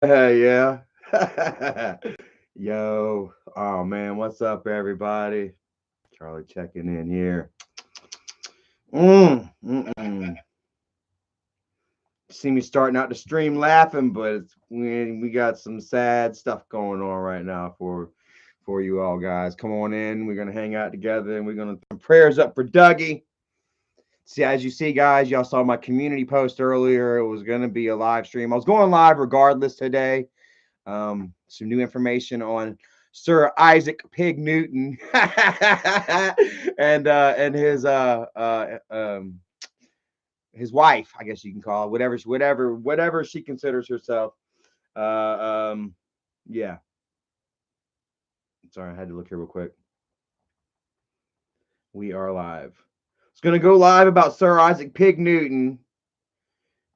Yeah. Yo. Oh man, what's up, everybody? Charlie checking in here. Mm. See me starting out the stream laughing, but we got some sad stuff going on right now for you all guys. Come on in. We're gonna hang out together and we're gonna prayers up for Dougie. See, as you see, guys, y'all saw my community post earlier. It was gonna be a live stream. I was going live regardless today. Some new information on Sir Isaac Pig Newton and his wife, I guess you can call it, whatever she considers herself. Uh, um, yeah. Sorry, I had to look here real quick. We are live. It's gonna go live about Sir Isaac Pig Newton.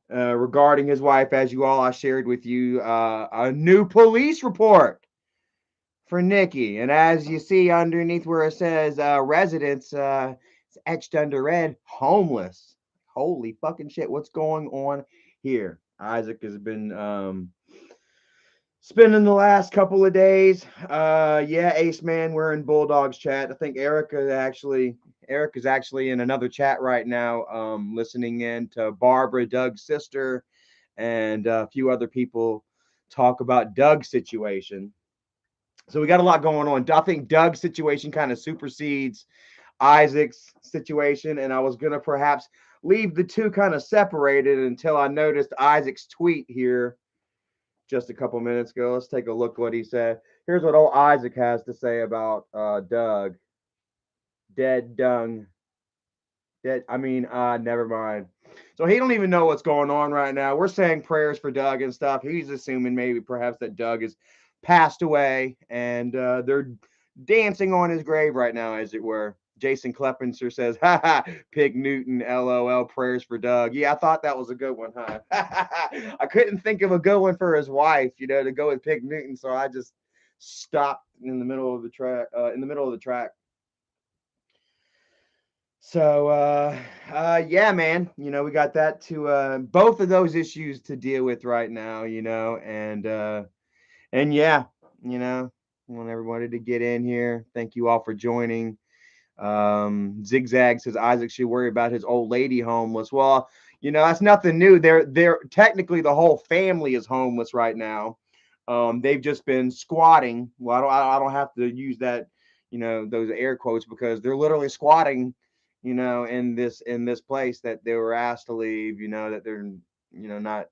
Regarding his wife, as you all I shared with you, a new police report for Nikki. And as you see underneath where it says residents, it's etched under red, homeless. Holy fucking shit, what's going on here? Isaac has been spending the last couple of days. Yeah, Ace Man, we're in Bulldogs chat. I think Eric is actually in another chat right now, listening in to Barbara, Doug's sister, and a few other people talk about Doug's situation. So we got a lot going on. I think Doug's situation kind of supersedes Isaac's situation, and I was gonna perhaps leave the two kind of separated until I noticed Isaac's tweet here just a couple minutes ago. Let's take a look what he said. Here's what old Isaac has to say about Doug. Dead dung. Dead. Never mind. So he don't even know what's going on right now. We're saying prayers for Doug and stuff. He's assuming maybe perhaps that Doug has passed away, and they're dancing on his grave right now, as it were. Jason Kleppenser says, "Ha ha, Pig Newton, LOL, prayers for Doug." Yeah, I thought that was a good one, huh? I couldn't think of a good one for his wife, to go with Pig Newton, so I just stopped in the middle of the track. So yeah, man, we got that to both of those issues to deal with right now, and yeah, I want everybody to get in here. Thank you all for joining. Zigzag says Isaac should worry about his old lady homeless. Well, that's nothing new. They're technically the whole family is homeless right now. They've just been squatting. Well, I don't have to use that, those air quotes, because they're literally squatting, in this place that they were asked to leave. That they're not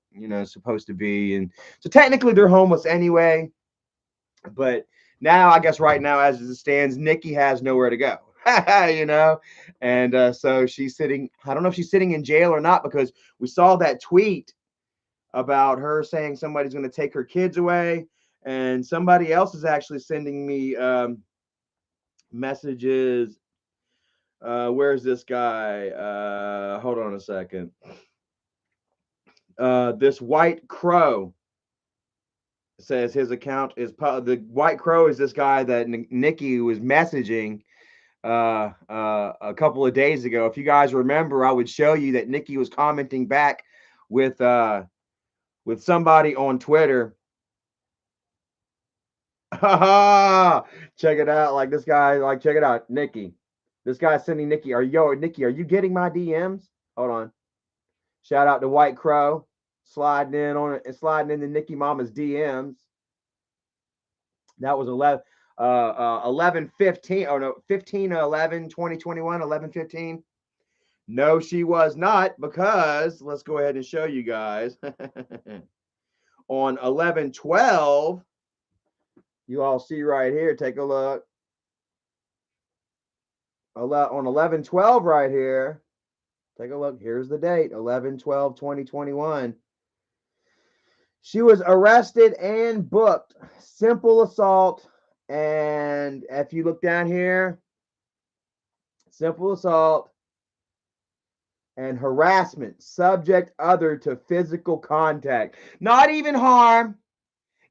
supposed to be, and so technically they're homeless anyway. But now, I guess right now, as it stands, Nikki has nowhere to go. And so she's sitting. I don't know if she's sitting in jail or not, because we saw that tweet about her saying somebody's going to take her kids away, and somebody else is actually sending me messages. Where's this guy? Hold on a second. This White Crow says his account is the White Crow is this guy that Nikki was messaging a couple of days ago. If you guys remember, I would show you that Nikki was commenting back with somebody on Twitter. Check it out. Like this guy, check it out, Nikki. This guy's sending Nikki. Nikki, are you getting my DMs? Hold on. Shout out to White Crow sliding in on it and sliding into Nikki Mama's DMs. That was 11/15. Oh no, 15/11/2021, 11/15. No, she was not, because let's go ahead and show you guys. On 11/12, you all see right here. Take a look. On 11/12 right here. Take a look. Here's the date, 11/12/2021. She was arrested and booked. Simple assault. And if you look down here, simple assault and harassment, subject other to physical contact. Not even harm.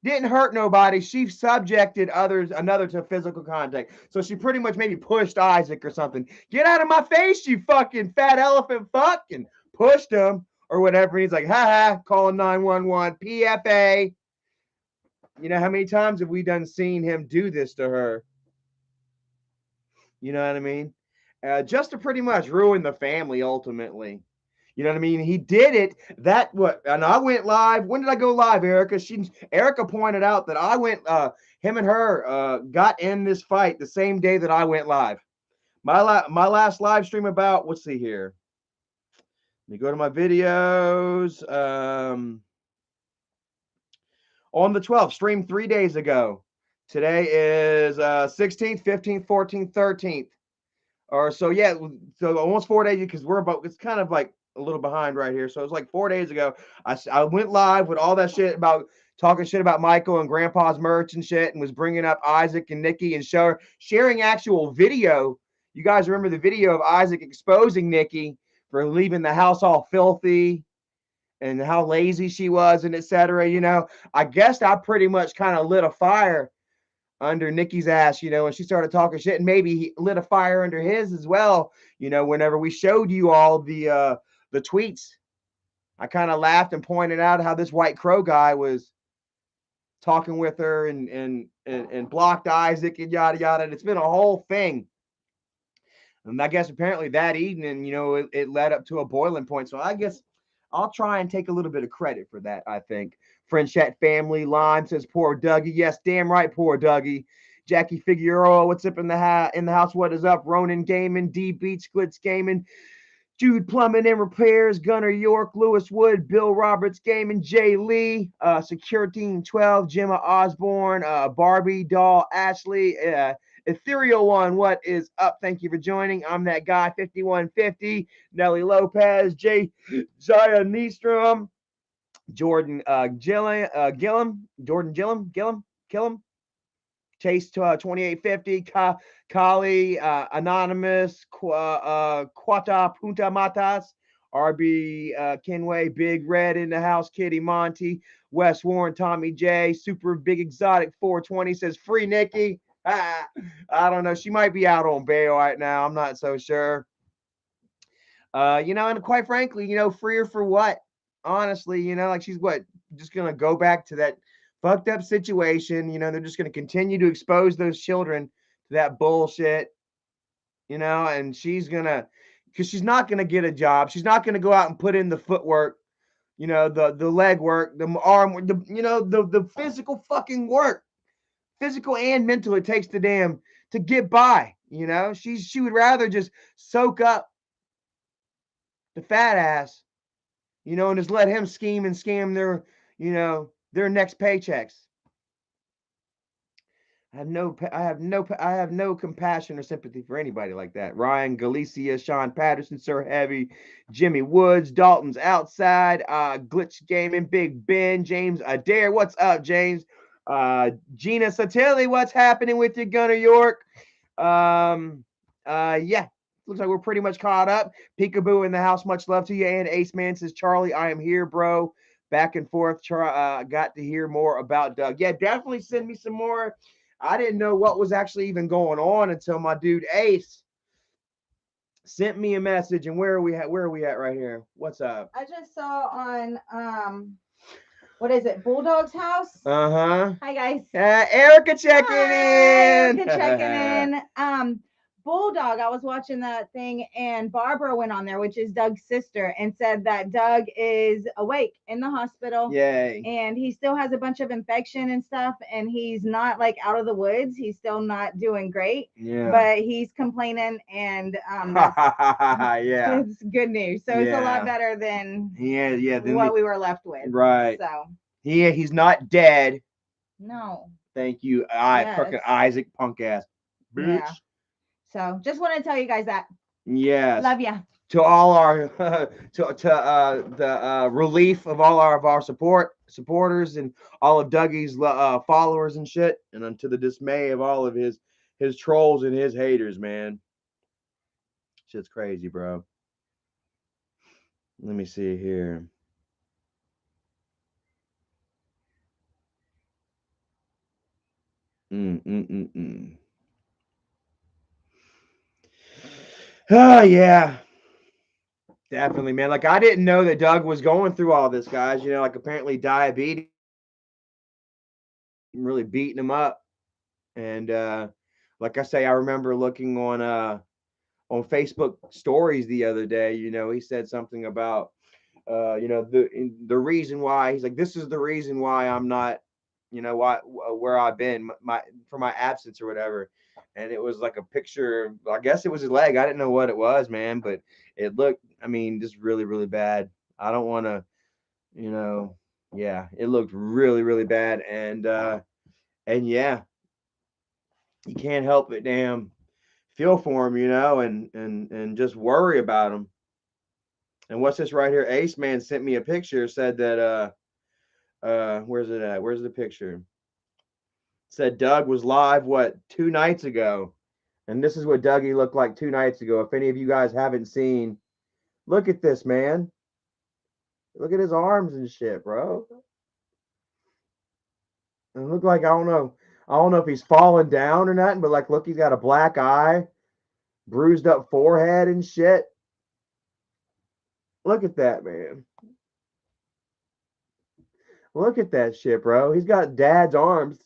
Didn't hurt nobody. She subjected another to physical contact. So she pretty much maybe pushed Isaac or something. Get out of my face, you fucking fat elephant fuck, and pushed him or whatever. And he's like, ha ha, calling 911, PFA. You know, how many times have we done seen him do this to her? You know what I mean? Just to pretty much ruin the family ultimately. You know what I mean? He did it. That what? And I went live. When did I go live, Erica? Erica pointed out that I went. Him and her got in this fight the same day that I went live. My last live stream about. Let's see here. Let me go to my videos. On the 12th, streamed 3 days ago. Today is 16th, 15th, 14th, 13th. Or so yeah, so almost 4 days because we're about. It's kind of like a little behind right here. So it's like 4 days ago. I went live with all that shit about talking shit about Michael and Grandpa's merch and shit, and was bringing up Isaac and Nikki and sharing actual video. You guys remember the video of Isaac exposing Nikki for leaving the house all filthy and how lazy she was and etc. You know, I guess I pretty much kind of lit a fire under Nikki's ass, you know, and she started talking shit, and maybe he lit a fire under his as well. You know, whenever we showed you all the tweets, I kind of laughed and pointed out how this White Crow guy was talking with her and blocked Isaac and yada yada. And it's been a whole thing. And I guess apparently that evening, you know, it led up to a boiling point. So I guess I'll try and take a little bit of credit for that, I think. French chat family line says poor Dougie. Yes, damn right, poor Dougie. Jackie Figueroa, what's up in the house? What is up? Ronan Gaming, D Beach, Splits Gaming, Jude Plumbing and Repairs, Gunner York, Lewis Wood, Bill Roberts Gaming, Jay Lee, Secure Team 12, Gemma Osborne, Barbie Doll, Ashley, Ethereal One, what is up? Thank you for joining. I'm that guy, 5150, Nelly Lopez, Jaya Nystrom, Jordan Gillum, Chase 2850, Kali, Anonymous, Quata Punta Matas, RB Kenway, Big Red in the house, Kitty Monty, Wes Warren, Tommy J, Super Big Exotic 420 says free Nikki. I don't know. She might be out on bail right now. I'm not so sure. You know, and quite frankly, you know, freer for what? Honestly, you know, like she's what? Just gonna go back to that fucked up situation. You know, they're just gonna continue to expose those children to that bullshit. You know, and she's gonna, because she's not gonna get a job. She's not gonna go out and put in the footwork. You know, the leg work, the arm, the physical fucking work, physical and mental it takes to get by. You know, she would rather just soak up the fat ass, you know, and just let him scheme and scam their, you know, their next paychecks. I have no compassion or sympathy for anybody like that. Ryan Galicia, Sean Patterson, Sir Heavy, Jimmy Woods, Dalton's outside, Glitch Gaming, Big Ben, James Adair. What's up, James? Gina Satilli, what's happening with you, Gunner York? Yeah, looks like we're pretty much caught up. Peekaboo in the house, much love to you. And Ace Man says, Charlie, I am here, bro. Back and forth. Got to hear more about Doug. Yeah, definitely send me some more. I didn't know what was actually even going on until my dude Ace sent me a message. And where are we at? Where are we at right here? What's up? I just saw on what is it? Bulldog's house. Uh-huh. Hi guys. Erica checking in. Erica checking in. Bulldog, I was watching that thing and Barbara went on there, which is Doug's sister, and said that Doug is awake in the hospital. Yay. And he still has a bunch of infection and stuff, and he's not like out of the woods. He's still not doing great. Yeah. But he's complaining, and yeah, it's good news. So it's a lot better than what we were left with. Right. So he's not dead. No. Thank you. Fucking Isaac punk ass bitch. Yeah. So just want to tell you guys that. Yes. Love ya. To all our the relief of all of our supporters and all of Dougie's followers and shit, and to the dismay of all of his trolls and his haters, man. Shit's crazy, bro. Let me see here. Oh yeah, definitely, man. Like I didn't know that Doug was going through all this, guys. You know, like apparently diabetes really beating him up. And like I say, I remember looking on Facebook stories the other day. He said something about the reason why he's like, this is the reason why I'm not, why where I've been my for my absence or whatever. And it was like a picture. I guess it was his leg. I didn't know what it was, man, but it looked. I mean, just really, really bad. I don't want to, you know. Yeah, it looked really, really bad, and yeah, you can't help but damn feel for him, and just worry about him. And what's this right here? Ace Man sent me a picture. Said that where's it at? Where's the picture? Said Doug was live, what, 2 nights ago. And this is what Dougie looked like 2 nights ago. If any of you guys haven't seen, look at this, man. Look at his arms and shit, bro. And look like, I don't know if he's falling down or nothing, but like, look, he's got a black eye, bruised up forehead and shit. Look at that, man. Look at that shit, bro. He's got dad's arms.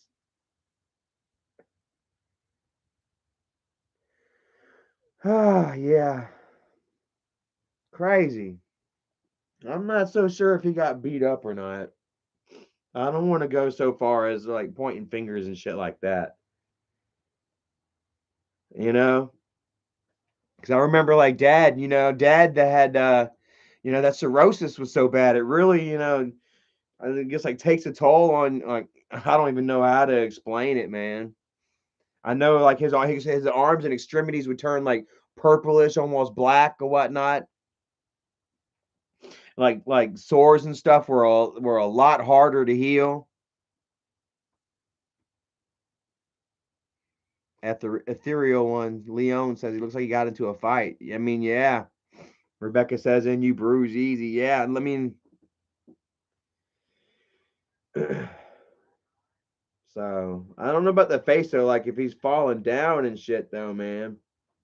Ah, yeah. Crazy. I'm not so sure if he got beat up or not. I don't want to go so far as like pointing fingers and shit like that, you know? Because I remember like dad that had, that cirrhosis was so bad. It really, I guess like takes a toll on, like, I don't even know how to explain it, man. I know like his arms and extremities would turn like purplish, almost black or whatnot. Like sores and stuff were a lot harder to heal. At the ethereal one, Leon says he looks like he got into a fight. I mean, yeah. Rebecca says, and you bruise easy. Yeah. I mean, so I don't know about the face though. Like if he's falling down and shit though, man.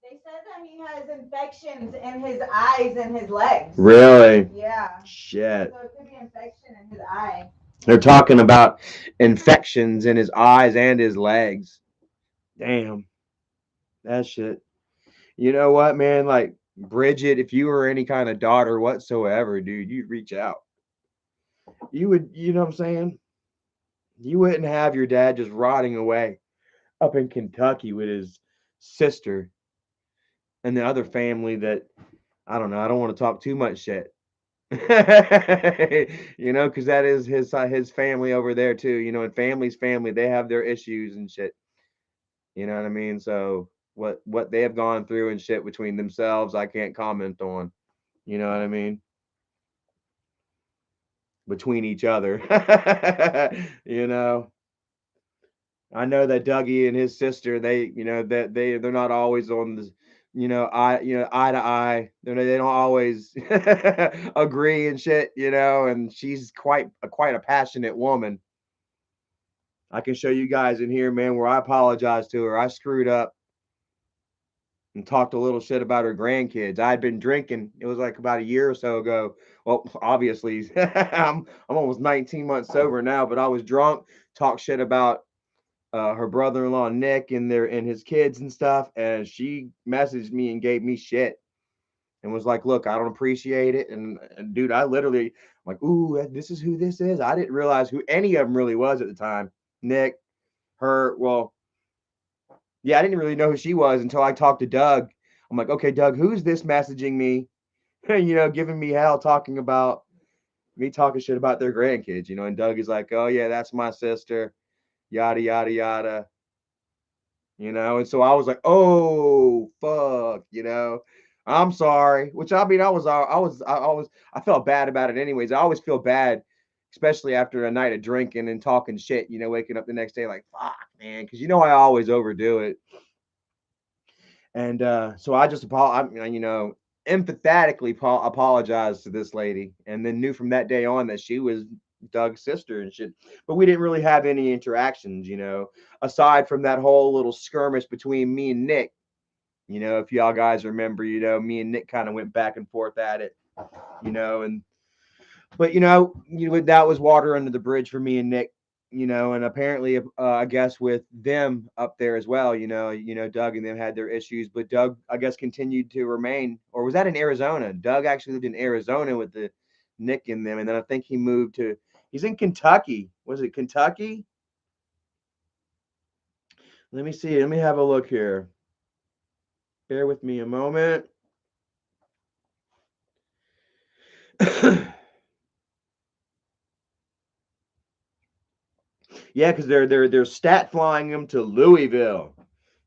They said that he has infections in his eyes and his legs. Really? Yeah. Shit. So it could be infection in his eye. They're talking about infections in his eyes and his legs. Damn. That shit. You know what, man? Like Bridget, if you were any kind of daughter whatsoever, dude, you'd reach out. You would, you know what I'm saying? You wouldn't have your dad just rotting away up in Kentucky with his sister and the other family that I don't know. I don't want to talk too much shit. Because that is his family over there too. And family's family, they have their issues and shit. You know what I mean? So what they have gone through and shit between themselves, I can't comment on. You know what I mean? Between each other. you know. I know that Dougie and his sister, that they're not always on the, eye to eye. They don't always agree and shit, and she's quite a passionate woman. I can show you guys in here, man, where I apologize to her. I screwed up and talked a little shit about her grandkids. I'd been drinking. It was like about a year or so ago. Well, obviously, I'm almost 19 months sober now, but I was drunk, talked shit about her brother-in-law Nick and his kids and stuff, and she messaged me and gave me shit and was like, "Look, I don't appreciate it." And dude, I literally I'm like, "Ooh, this is who this is." I didn't realize who any of them really was at the time. Nick, her, well, yeah, I didn't really know who she was until I talked to Doug. I'm like, "Okay, Doug, who's this messaging me?" Giving me hell, talking about me talking shit about their grandkids. And Doug is like, "Oh yeah, that's my sister." Yada yada yada. And so I was like, oh fuck, I'm sorry. Which I mean, I felt bad about it anyways. I always feel bad, especially after a night of drinking and talking shit. Waking up the next day like, fuck, man, because I always overdo it. And so I just empathetically apologized to this lady, and then knew from that day on that she was Doug's sister and shit. But we didn't really have any interactions, aside from that whole little skirmish between me and Nick. If y'all guys remember, me and Nick kind of went back and forth at it, and but that was water under the bridge for me and Nick. and apparently, I guess with them up there as well, Doug and them had their issues, but Doug, I guess, continued to remain, or was that in Arizona? Doug actually lived in Arizona with the Nick and them, and then I think he moved to, he's in Kentucky. Was it Kentucky? Let me see. Let me have a look here. Bear with me a moment. Yeah, because they're stat flying him to Louisville.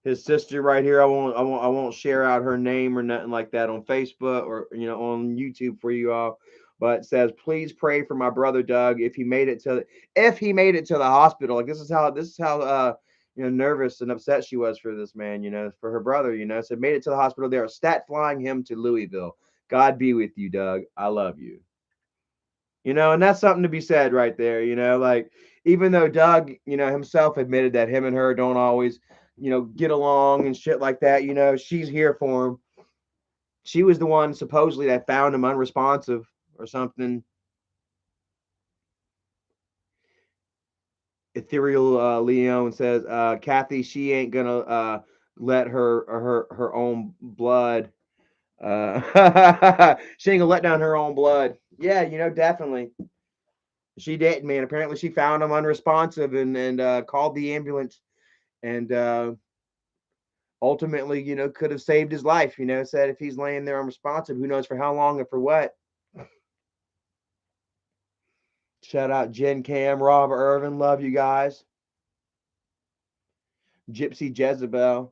His sister right here. I won't share out her name or nothing like that on Facebook or on YouTube for you all. But says, please pray for my brother Doug if he made it to the hospital. Like this is how nervous and upset she was for this man. For her brother. So made it to the hospital. They're stat flying him to Louisville. God be with you, Doug. I love you. And that's something to be said right there. Like even though Doug, himself admitted that him and her don't always, get along and shit like that. She's here for him. She was the one supposedly that found him unresponsive or something. Ethereal Leon says, Kathy, she ain't gonna let her own blood. She ain't gonna let down her own blood. Yeah, definitely. She did, man. Apparently, she found him unresponsive and called the ambulance and ultimately, could have saved his life. Said if he's laying there unresponsive, who knows for how long and for what. Shout out Jen Cam, Rob Irvin, love you guys. Gypsy Jezebel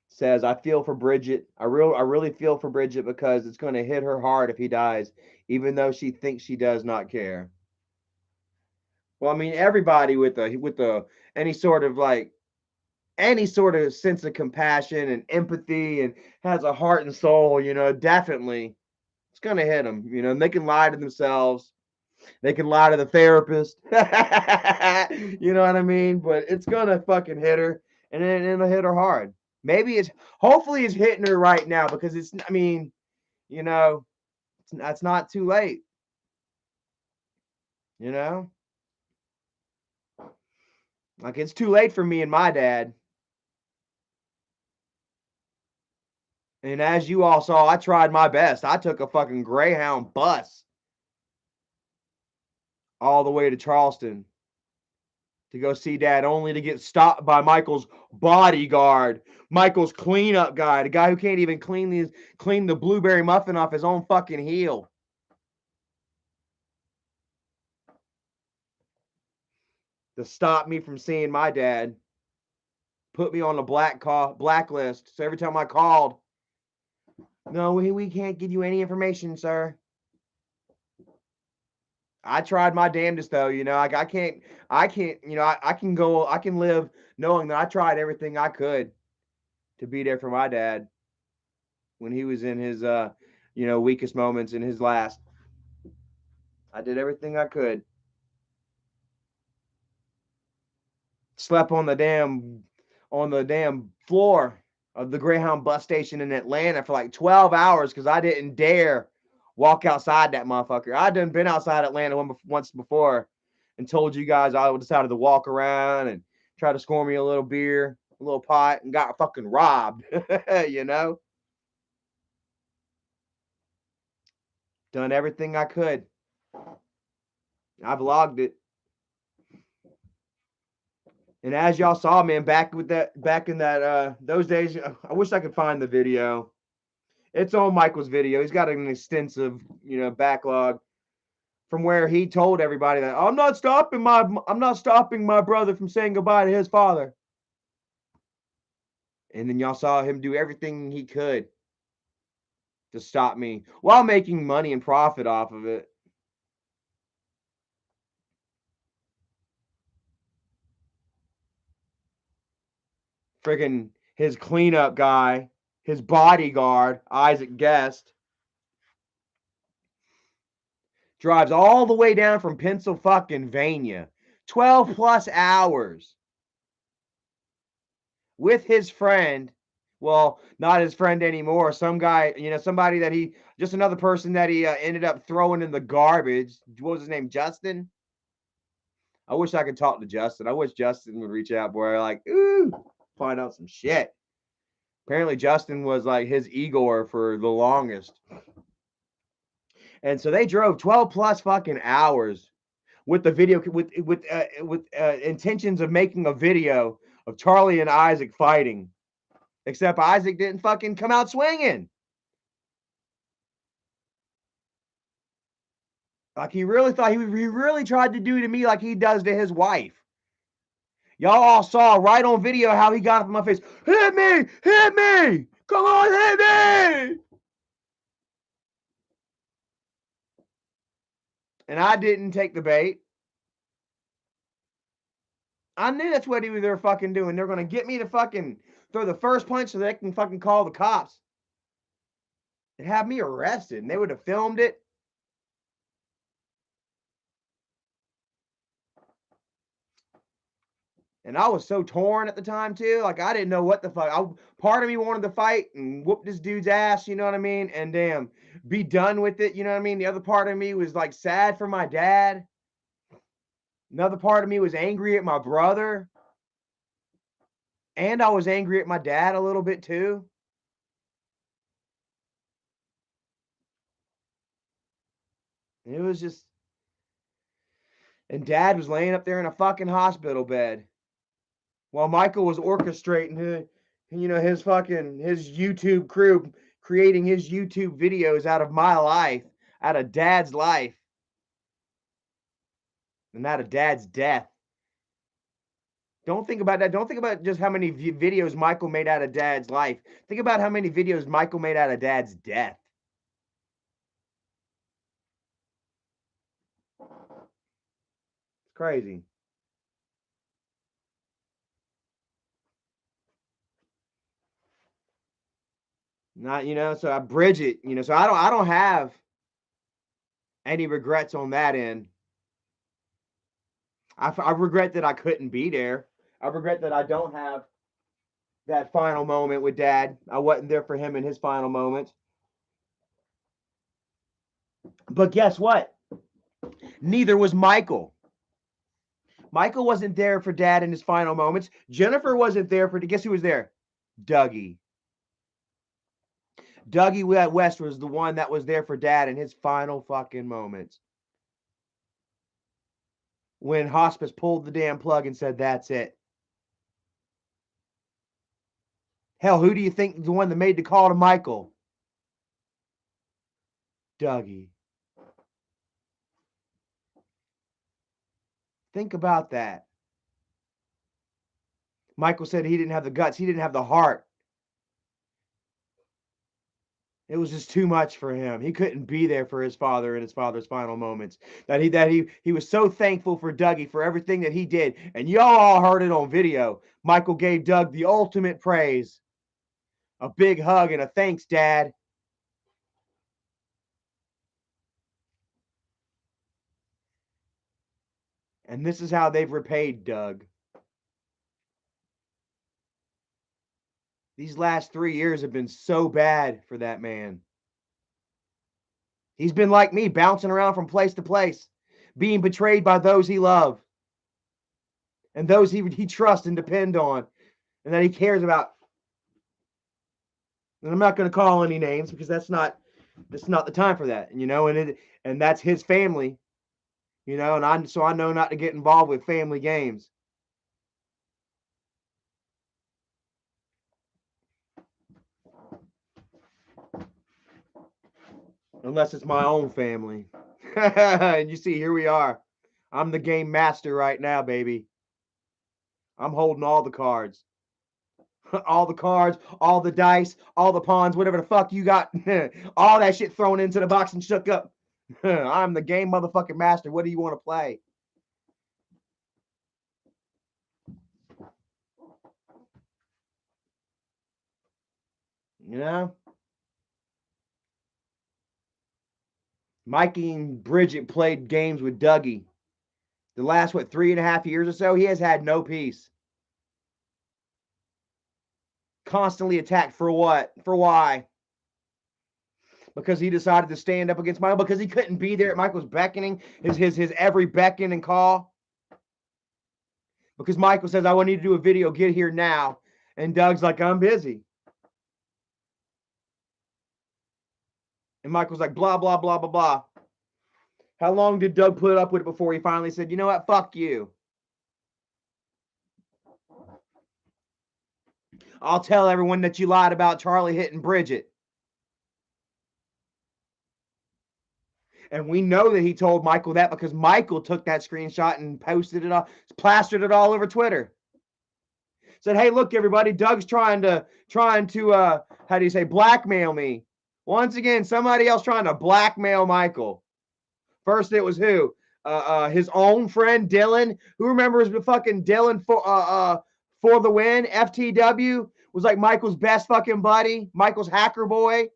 says, I feel for Bridget. I really feel for Bridget because it's going to hit her hard if he dies, even though she thinks she does not care. Well, I mean, everybody with the any sort of sense of compassion and empathy and has a heart and soul, definitely it's going to hit them. And they can lie to themselves. They can lie to the therapist. You know what I mean? But it's going to fucking hit her and then it'll hit her hard. Hopefully it's hitting her right now because I mean, it's not too late. You know? Like it's too late for me and my dad. And as you all saw, I tried my best. I took a fucking Greyhound bus all the way to Charleston to go see dad, only to get stopped by Michael's bodyguard, Michael's cleanup guy, the guy who can't even clean the blueberry muffin off his own fucking heel. To stop me from seeing my dad. Put me on the blacklist. So every time I called, no, we can't give you any information, sir. I tried my damnedest though, like I can't, I can live knowing that I tried everything I could to be there for my dad when he was in his weakest moments in his last. I did everything I could. Slept on the damn floor of the Greyhound bus station in Atlanta for like 12 hours because I didn't dare walk outside that motherfucker. I done been outside Atlanta once before and told you guys I decided to walk around and try to score me a little beer, a little pot, and got fucking robbed. Done everything I could. I vlogged it. And as y'all saw, man, back in that those days, I wish I could find the video. It's on Michael's video. He's got an extensive, backlog from where he told everybody that I'm not stopping my brother from saying goodbye to his father. And then y'all saw him do everything he could to stop me while making money and profit off of it. Freaking his cleanup guy, his bodyguard, Isaac Guest, drives all the way down from Pennsylvania, 12 plus hours with his friend. Well, not his friend anymore. Some guy, somebody just another person that he ended up throwing in the garbage. What was his name? Justin? I wish I could talk to Justin. I wish Justin would reach out, boy. Like, ooh, find out some shit. Apparently, Justin was like his Igor for the longest. And so they drove 12 plus fucking hours with the video with intentions of making a video of Charlie and Isaac fighting. Except Isaac didn't fucking come out swinging. Like he really thought he really tried to do to me like he does to his wife. Y'all all saw right on video how he got up in my face. Hit me! Hit me! Come on, hit me! And I didn't take the bait. I knew that's what they were fucking doing. They're gonna get me to fucking throw the first punch so they can fucking call the cops. They have me arrested, and they would have filmed it. And I was so torn at the time too. Like I didn't know what the fuck. Part of me wanted to fight and whoop this dude's ass, you know what I mean? And damn, be done with it, you know what I mean? The other part of me was like sad for my dad. Another part of me was angry at my brother. And I was angry at my dad a little bit too. It was just, and dad was laying up there in a fucking hospital bed while Michael was orchestrating his YouTube crew, creating his YouTube videos out of my life, out of dad's life, and out of dad's death. Don't think about that. Don't think about just how many videos Michael made out of dad's life. Think about how many videos Michael made out of dad's death. It's crazy. Not, so I bridge it, so I don't have any regrets on that end. I regret that I couldn't be there. I regret that I don't have that final moment with dad. I wasn't there for him in his final moments. But guess what? Neither was Michael. Michael wasn't there for dad in his final moments. Jennifer wasn't there for, guess who was there? Duggie. Duggie West was the one that was there for dad in his final fucking moments. When hospice pulled the damn plug and said, that's it. Hell, who do you think the one that made the call to Michael? Duggie. Think about that. Michael said he didn't have the guts. He didn't have the heart. It was just too much for him. He couldn't be there for his father in his father's final moments. That he was so thankful for Dougie for everything that he did. And y'all all heard it on video. Michael gave Doug the ultimate praise. A big hug and a thanks, Dad. And this is how they've repaid Doug. These last 3 years have been so bad for that man. He's been like me, bouncing around from place to place, being betrayed by those he loves and those he trusts and depend on and that he cares about. And I'm not going to call any names because that's not the time for that, and that's his family, and I know not to get involved with family games. Unless it's my own family. And you see, here we are. I'm the game master right now, baby. I'm holding all the cards. All the cards, all the dice, all the pawns, whatever the fuck you got. All that shit thrown into the box and shook up. I'm the game motherfucking master. What do you want to play? Mikey and Bridget played games with Dougie. The last, 3.5 years or so, he has had no peace. Constantly attacked for what? For why? Because he decided to stand up against Michael, because he couldn't be there at Michael's beckoning, his every beckon and call. Because Michael says, I want you to do a video, get here now. And Doug's like, I'm busy. And Michael's like, blah, blah, blah, blah, blah. How long did Doug put up with it before he finally said, you know what, fuck you? I'll tell everyone that you lied about Charlie hitting Bridget. And we know that he told Michael that because Michael took that screenshot and posted it all, plastered it all over Twitter. Said, hey, look, everybody, Doug's trying to how do you say, blackmail me. Once again, somebody else trying to blackmail Michael. First, it was who? His own friend Dylan. Who remembers the fucking Dylan for the win? FTW was like Michael's best fucking buddy, Michael's hacker boy.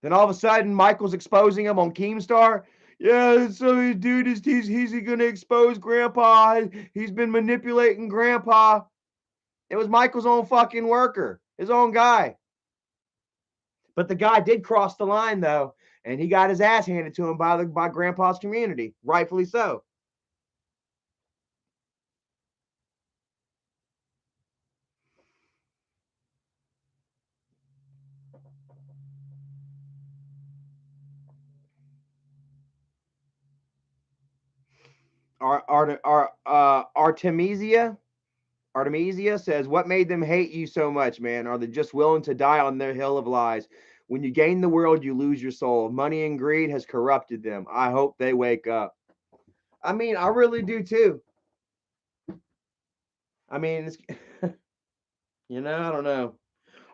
Then all of a sudden, Michael's exposing him on Keemstar. Yeah, so dude, he's gonna expose Grandpa. He's been manipulating Grandpa. It was Michael's own fucking worker, his own guy. But the guy did cross the line though, and he got his ass handed to him by Grandpa's community, rightfully so. Artemisia says, what made them hate you so much, man? Are they just willing to die on their hill of lies? When you gain the world, you lose your soul. Money and greed has corrupted them. I hope they wake up. I mean, I really do too. I mean, it's, I don't know.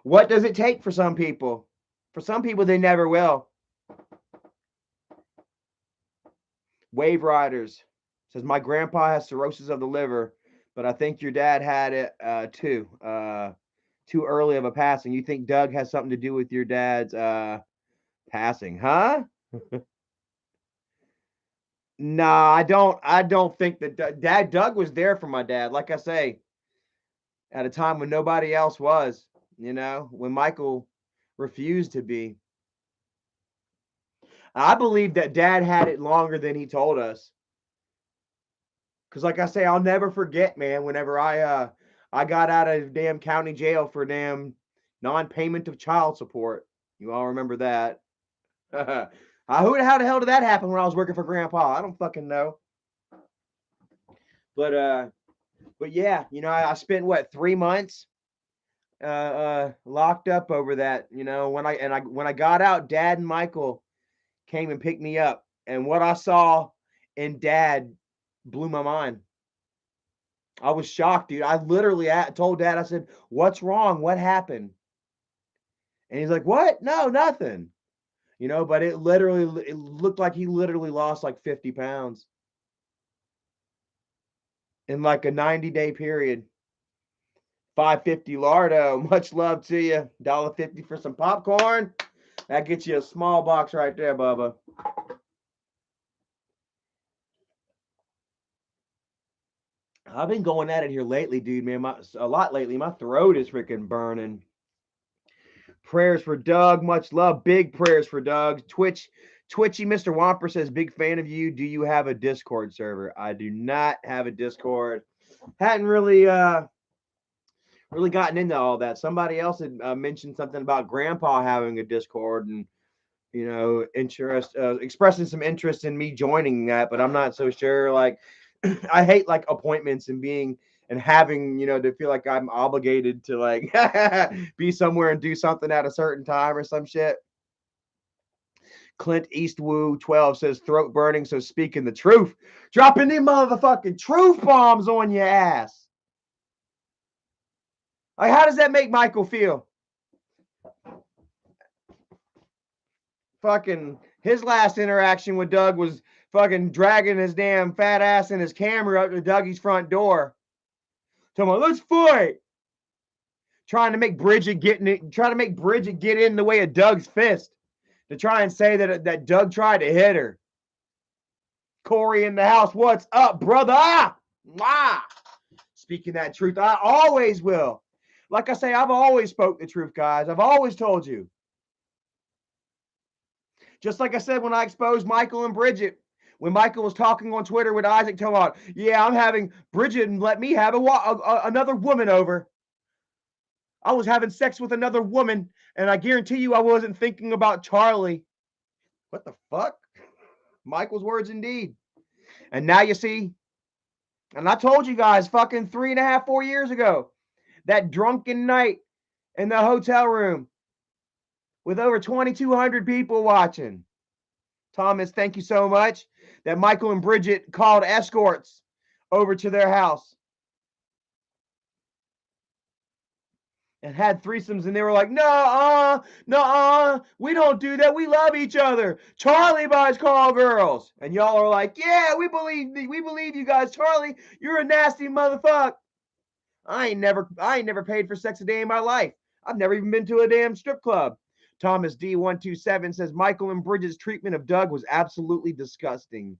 What does it take for some people? For some people, they never will. Wave Riders says, my grandpa has cirrhosis of the liver, but I think your dad had it too. Too early of a passing. You think Doug has something to do with your dad's passing, huh? Nah, I don't. I don't think that Doug was there for my dad. Like I say, at a time when nobody else was. When Michael refused to be. I believe that Dad had it longer than he told us. Cause like I say, I'll never forget, man. Whenever I got out of damn county jail for damn non-payment of child support. You all remember that? How the hell did that happen when I was working for Grandpa? I don't fucking know. But yeah, I spent what 3 months locked up over that. When I got out, Dad and Michael came and picked me up, and what I saw in Dad blew my mind. I was shocked, dude. I literally told Dad, I said, "What's wrong? What happened?" And he's like, "What? No, nothing." But it looked like he literally lost like 50 pounds in like a 90-day period. $5.50 Lardo. Much love to you. $1.50 for some popcorn. That gets you a small box right there, Bubba. I've been going at it here lately, dude, man. A lot lately. My throat is freaking burning. Prayers for Doug. Much love. Big prayers for Doug. Twitchy Mr. Whomper says, big fan of you. Do you have a Discord server? I do not have a Discord. Hadn't really gotten into all that. Somebody else had mentioned something about Grandpa having a Discord and expressing some interest in me joining that, but I'm not so sure. Like, I hate like appointments and having to feel like I'm obligated to like be somewhere and do something at a certain time or some shit. Clint Eastwood 12 says, throat burning, so speaking the truth. Dropping them motherfucking truth bombs on your ass. Like, how does that make Michael feel? Fucking his last interaction with Doug was fucking dragging his damn fat ass and his camera up to Dougie's front door. Talking about, let's fight. Trying to make Bridget get in the way of Doug's fist to try and say that Doug tried to hit her. Corey in the house, what's up, brother? Speaking that truth, I always will. Like I say, I've always spoke the truth, guys. I've always told you. Just like I said when I exposed Michael and Bridget, When Michael was talking on Twitter with Isaac, talking about, yeah, I'm having Bridget and let me have another woman over. I was having sex with another woman, and I guarantee you I wasn't thinking about Charlie. What the fuck? Michael's words indeed. And now you see, and I told you guys fucking 3.5, 4 years ago, that drunken night in the hotel room with over 2,200 people watching. Thomas, thank you so much. That Michael and Bridget called escorts over to their house and had threesomes, and they were like, no, we don't do that. We love each other. Charlie buys call girls. And y'all are like, yeah, we believe you guys. Charlie, you're a nasty motherfucker. I ain't never paid for sex a day in my life. I've never even been to a damn strip club. Thomas D127 says Michael and Bridget's treatment of Doug was absolutely disgusting.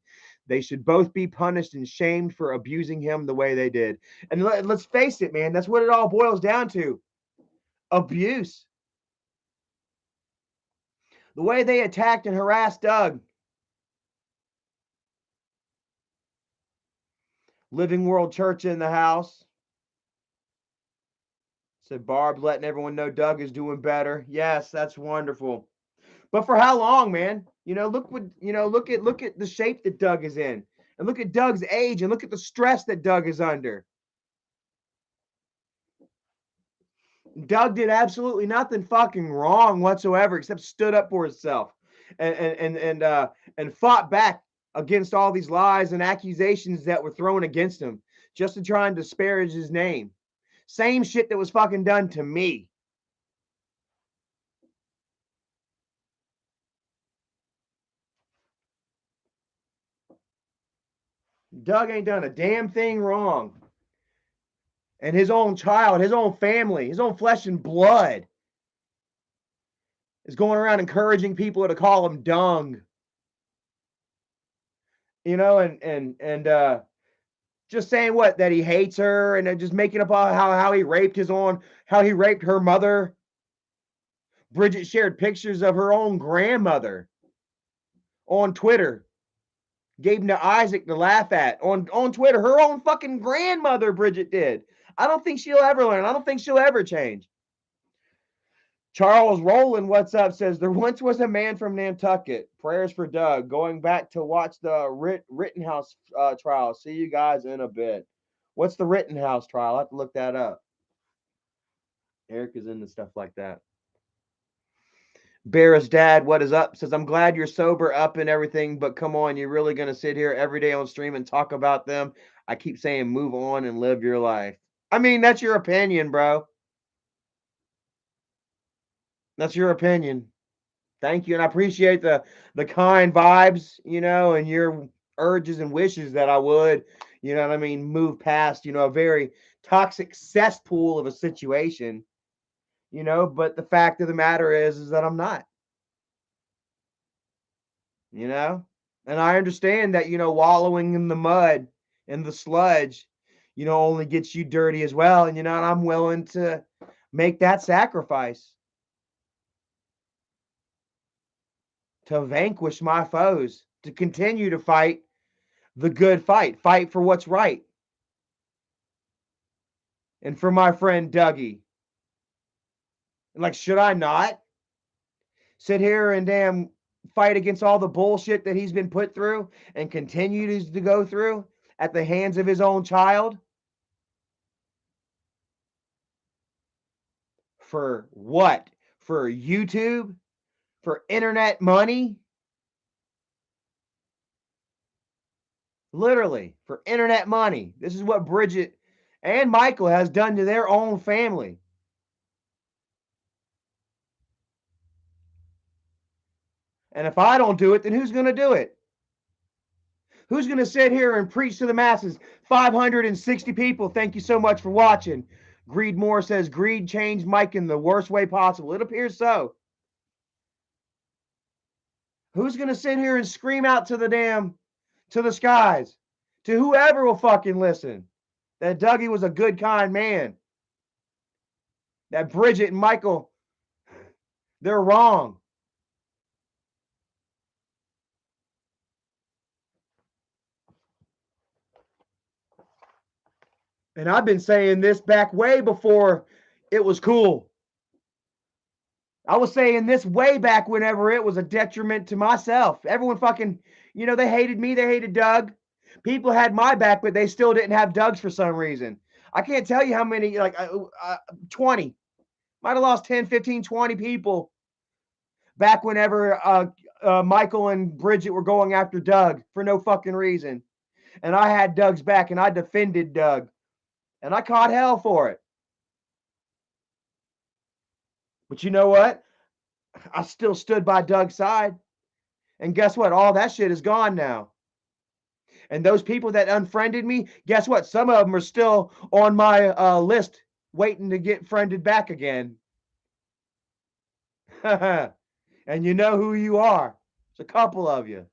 They should both be punished and shamed for abusing him the way they did. And let's face it, man, that's what it all boils down to. Abuse. The way they attacked and harassed Doug. Living World Church in the house. Said Barb letting everyone know Doug is doing better. Yes, that's wonderful. But for how long, man? Look at the shape that Doug is in. And look at Doug's age and look at the stress that Doug is under. Doug did absolutely nothing fucking wrong whatsoever except stood up for himself and fought back against all these lies and accusations that were thrown against him just to try and disparage his name. Same shit that was fucking done to me. Doug ain't done a damn thing wrong. And his own child, his own family, his own flesh and blood is going around encouraging people to call him dung. And just saying what, that he hates her, and just making up how he raped her mother. Bridget shared pictures of her own grandmother on Twitter. Gave them to Isaac to laugh at on Twitter. Her own fucking grandmother, Bridget did. I don't think she'll ever learn. I don't think she'll ever change. Charles Rowland, what's up, says there once was a man from Nantucket. Prayers for Doug. Going back to watch the Rittenhouse trial. See you guys in a bit. What's the Rittenhouse trial? I have to look that up. Eric is into stuff like that. Bear's dad, what is up? Says, I'm glad you're sober up and everything, but come on, you're really going to sit here every day on stream and talk about them? I keep saying move on and live your life. I mean, that's your opinion, bro. That's your opinion. Thank you. And I appreciate the kind vibes, and your urges and wishes that I would, move past, a very toxic cesspool of a situation, but the fact of the matter is that I'm not, and I understand that, wallowing in the mud and the sludge, only gets you dirty as well. And, I'm willing to make that sacrifice to vanquish my foes, to continue to fight the good fight for what's right. And for my friend Duggie. Like, should I not sit here and damn fight against all the bullshit that he's been put through and continues to go through at the hands of his own child? For what? For YouTube? For internet money? Literally, for internet money. This is what Bridget and Michael has done to their own family. And if I don't do it, then who's going to do it? Who's going to sit here and preach to the masses? 560 people. Thank you so much for watching. Greed Moore says, greed changed Mike in the worst way possible. It appears so. Who's going to sit here and scream out to the skies, to whoever will fucking listen, that Duggie was a good, kind man? That Bridget and Michael, they're wrong. And I've been saying this back way before it was cool. I was saying this way back whenever it was a detriment to myself. Everyone fucking, they hated me. They hated Doug. People had my back, but they still didn't have Doug's for some reason. I can't tell you how many, 20. Might have lost 10, 15, 20 people back whenever Michael and Bridget were going after Doug for no fucking reason. And I had Doug's back and I defended Doug. And I caught hell for it. But you know what? I still stood by Doug's side. And guess what? All that shit is gone now. And those people that unfriended me, guess what? Some of them are still on my list waiting to get friended back again. And you know who you are. It's a couple of you.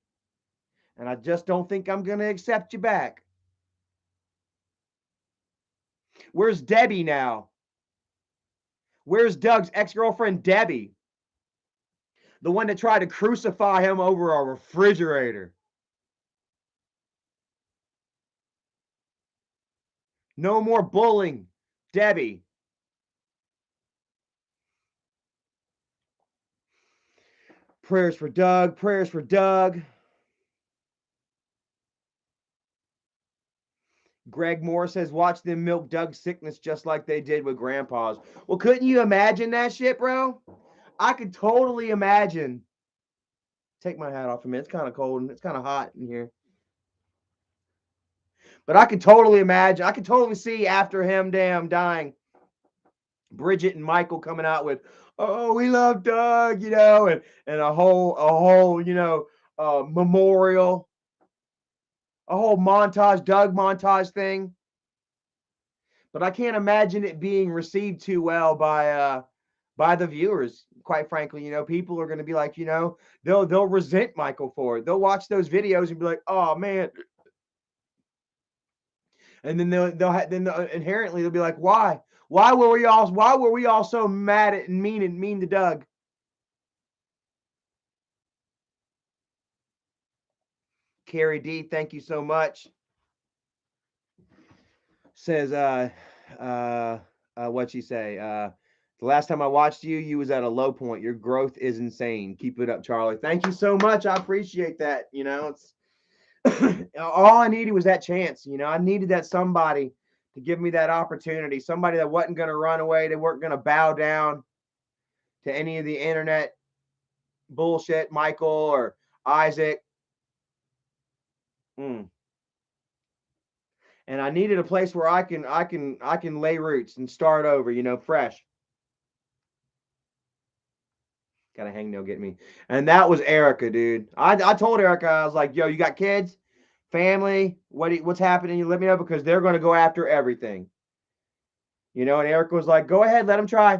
And I just don't think I'm going to accept you back. Where's Debbie now? Where's Doug's ex-girlfriend, Debbie? The one that tried to crucify him over a refrigerator. No more bullying, Debbie. Prayers for Doug. Prayers for Doug. Greg Moore says, watch them milk Doug's sickness just like they did with Grandpa's. Well, couldn't you imagine that shit, bro? I could totally imagine. Take my hat off a minute. It's kind of cold and it's kind of hot in here. But I could totally imagine. I could totally see after him dying, Bridget and Michael coming out with, "Oh, we love Doug," and a whole, memorial, a whole montage, Doug montage thing. But I can't imagine it being received too well by the viewers. Quite frankly, people are going to be like, they'll resent Michael for it. They'll watch those videos and be like, "Oh man," and then inherently they'll be like, "Why? Why were we all so mad at and mean to Doug?" Carrie D, thank you so much. Says, what'd she say? The last time I watched you, you was at a low point. Your growth is insane. Keep it up, Charlie. Thank you so much. I appreciate that. It's all I needed was that chance. I needed that somebody to give me that opportunity. Somebody that wasn't going to run away. They weren't going to bow down to any of the internet bullshit, Michael or Isaac. And I needed a place where I can lay roots and start over, fresh. Got a hangnail get me. And that was Erica, dude. I told Erica, I was like, "Yo, you got kids, family? What's happening? You let me know because they're going to go after everything." And Erica was like, "Go ahead, let them try.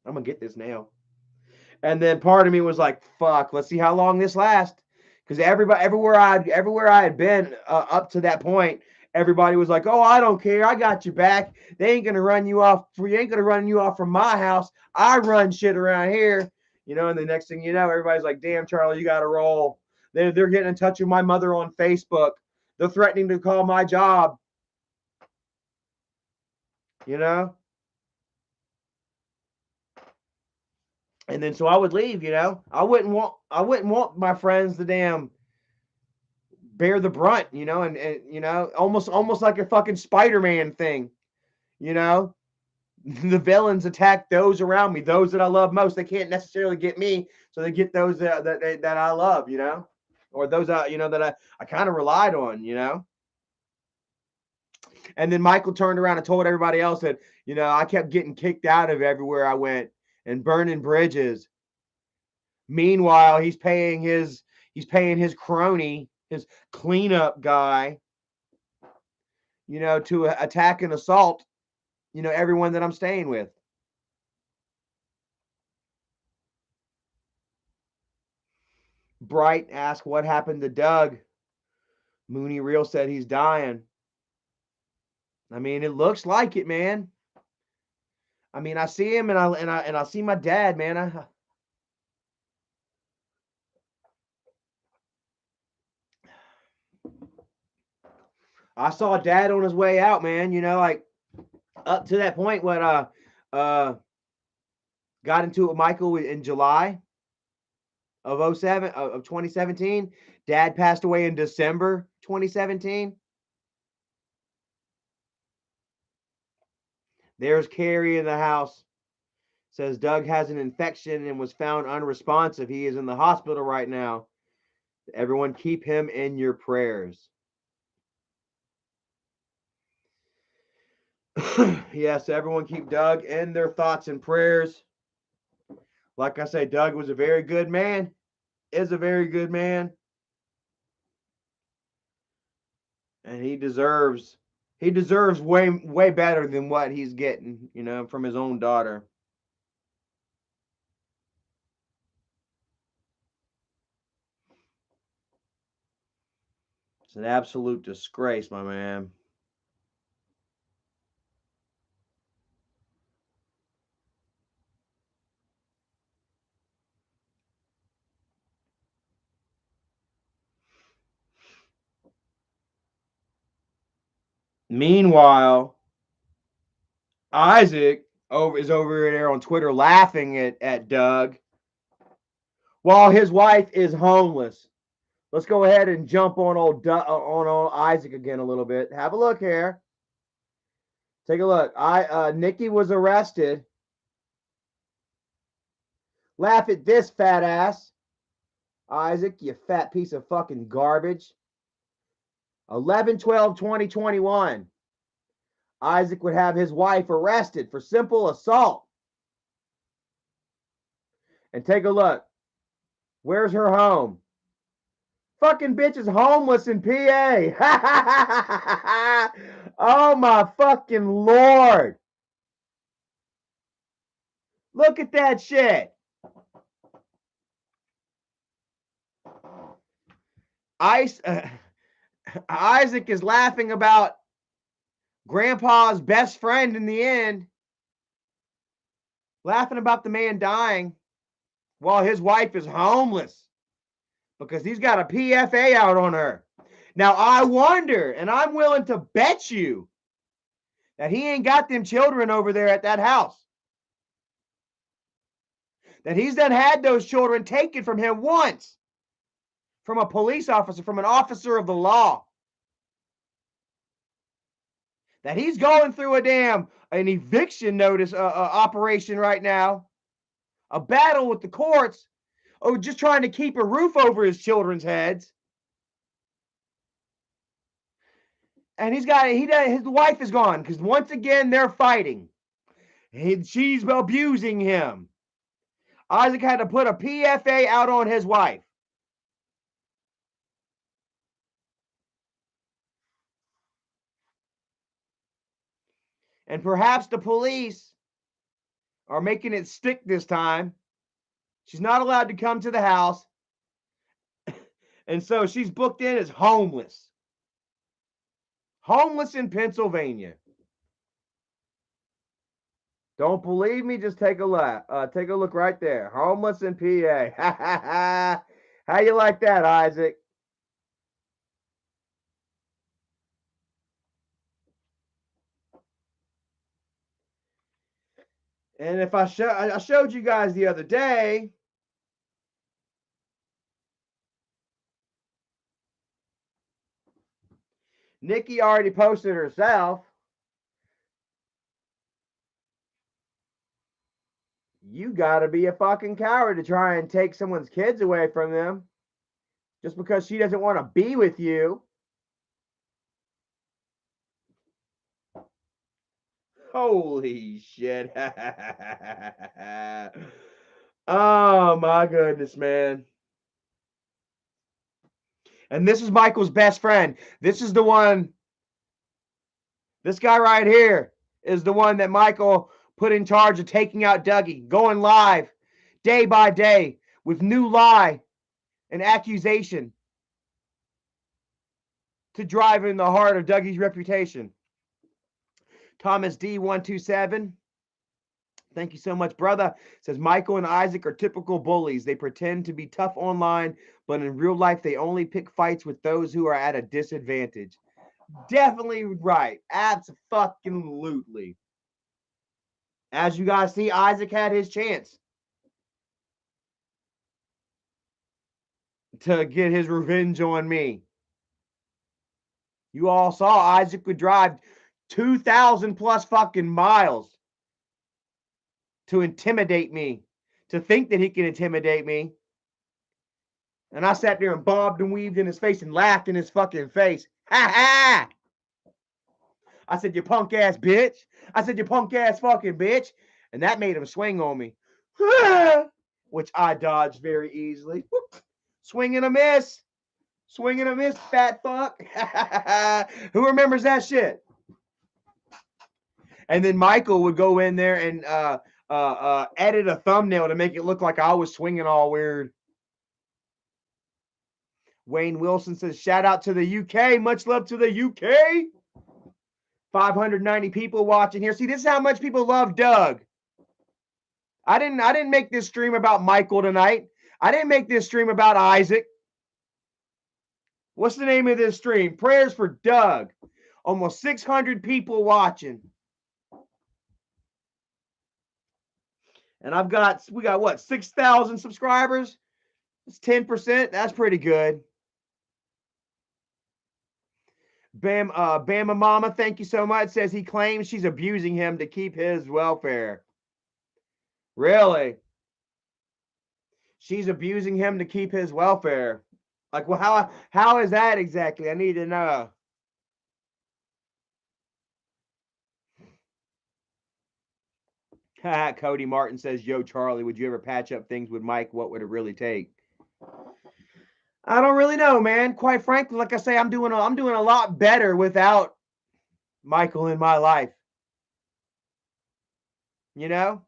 I'm gonna get this nail." And then part of me was like, "Fuck, let's see how long this lasts." Because everywhere I had been up to that point, everybody was like, "Oh, I don't care. I got you back. They ain't gonna run you off. You ain't gonna run you off from my house. I run shit around here." And the next thing you know, everybody's like, "Damn, Charlie, you got to roll." They're getting in touch with my mother on Facebook. They're threatening to call my job. And then so I would leave. I wouldn't want my friends to damn bear the brunt, and almost like a fucking Spider-Man thing. The villains attack those around me, those that I love most. They can't necessarily get me, so they get those that I love, or those that I kind of relied on, And then Michael turned around and told everybody else that I kept getting kicked out of everywhere I went and burning bridges. Meanwhile, he's paying his crony, his cleanup guy, to attack and assault, everyone that I'm staying with. Bright asked what happened to Doug. Mooney Real said he's dying. I mean, it looks like it, man. I mean, I see him and I see my dad, man. I saw Dad on his way out, man. You know, like up to that point when uh got into it with Michael in July of 07 of 2017. Dad passed away in December 2017. There's Carrie in the house. Says Doug has an infection and was found unresponsive. He is in the hospital right now. Everyone keep him in your prayers. Yes, everyone keep Doug in their thoughts and prayers. Like I say, Doug was a very good man, is a very good man, and he deserves way better than what he's getting, from his own daughter. It's an absolute disgrace, my man. Meanwhile, Isaac is over there on Twitter laughing at Doug while his wife is homeless. Let's go ahead and jump on old Isaac again a little bit. Have a look here. Take a look. Nikki was arrested. Laugh at this fat ass, Isaac, you fat piece of fucking garbage. 11/12/2021. Isaac would have his wife arrested for simple assault. And take a look. Where's her home? Fucking bitch is homeless in PA. Oh my fucking Lord. Look at that shit. Isaac is laughing about Grandpa's best friend in the end, laughing about the man dying while his wife is homeless because he's got a PFA out on her. Now, I wonder, and I'm willing to bet you that he ain't got them children over there at that house. That he's done had those children taken from him once, from a police officer, from an officer of the law. That he's going through an eviction notice operation right now, a battle with the courts, or just trying to keep a roof over his children's heads. And his wife is gone because once again they're fighting. She's abusing him. Isaac had to put a PFA out on his wife. And perhaps the police are making it stick this time. She's not allowed to come to the house. And so she's booked in as homeless. Homeless in Pennsylvania. Don't believe me? Just take a look. Take a look right there. Homeless in PA. How you like that, Isaac? And if I showed you guys the other day, Nikki already posted herself. You gotta be a fucking coward to try and take someone's kids away from them just because she doesn't want to be with you. Holy shit. Oh my goodness, man. And this is Michael's best friend. This is the one, this guy right here is the one that Michael put in charge of taking out Duggie, going live day by day with new lie and accusation to drive in the heart of Duggie's reputation. Thomas D127. Thank you so much, brother. Says Michael and Isaac are typical bullies. They pretend to be tough online, but in real life, they only pick fights with those who are at a disadvantage. Definitely right. Absolutely. As you guys see, Isaac had his chance to get his revenge on me. You all saw Isaac would drive 2,000 plus fucking miles to intimidate me, to think that he can intimidate me. And I sat there and bobbed and weaved in his face and laughed in his fucking face. Ha ha! I said, you punk ass bitch. I said, you punk ass fucking bitch. And that made him swing on me, which I dodged very easily. Swing and a miss. Swing and a miss, fat fuck. Who remembers that shit? And then Michael would go in there and edit a thumbnail to make it look like I was swinging all weird. Wayne Wilson says, shout out to the UK. Much love to the UK. 590 people watching here. See, this is how much people love Doug. I didn't make this stream about Michael tonight. I didn't make this stream about Isaac. What's the name of this stream? Prayers for Doug. Almost 600 people watching. And we got what, 6,000 subscribers? It's 10%. That's pretty good. Bama Mama, thank you so much. Says he claims she's abusing him to keep his welfare. Really? She's abusing him to keep his welfare. Like, well, how is that exactly? I need to know. Cody Martin says, yo, Charlie, would you ever patch up things with Mike? What would it really take? I don't really know, man. Quite frankly, like I say, I'm doing a lot better without Michael in my life. You know?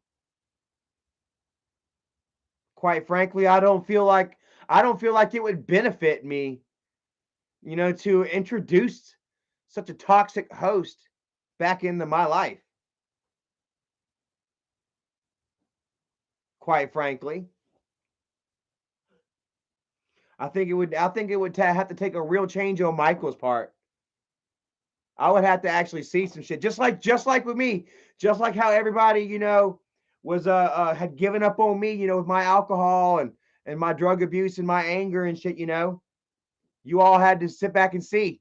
Quite frankly, I don't feel like it would benefit me, to introduce such a toxic host back into my life. Quite frankly, I think it would have to take a real change on Michael's part. I would have to actually see some shit, just like with me, just like how everybody, was had given up on me, with my alcohol and my drug abuse and my anger and shit. You all had to sit back and see.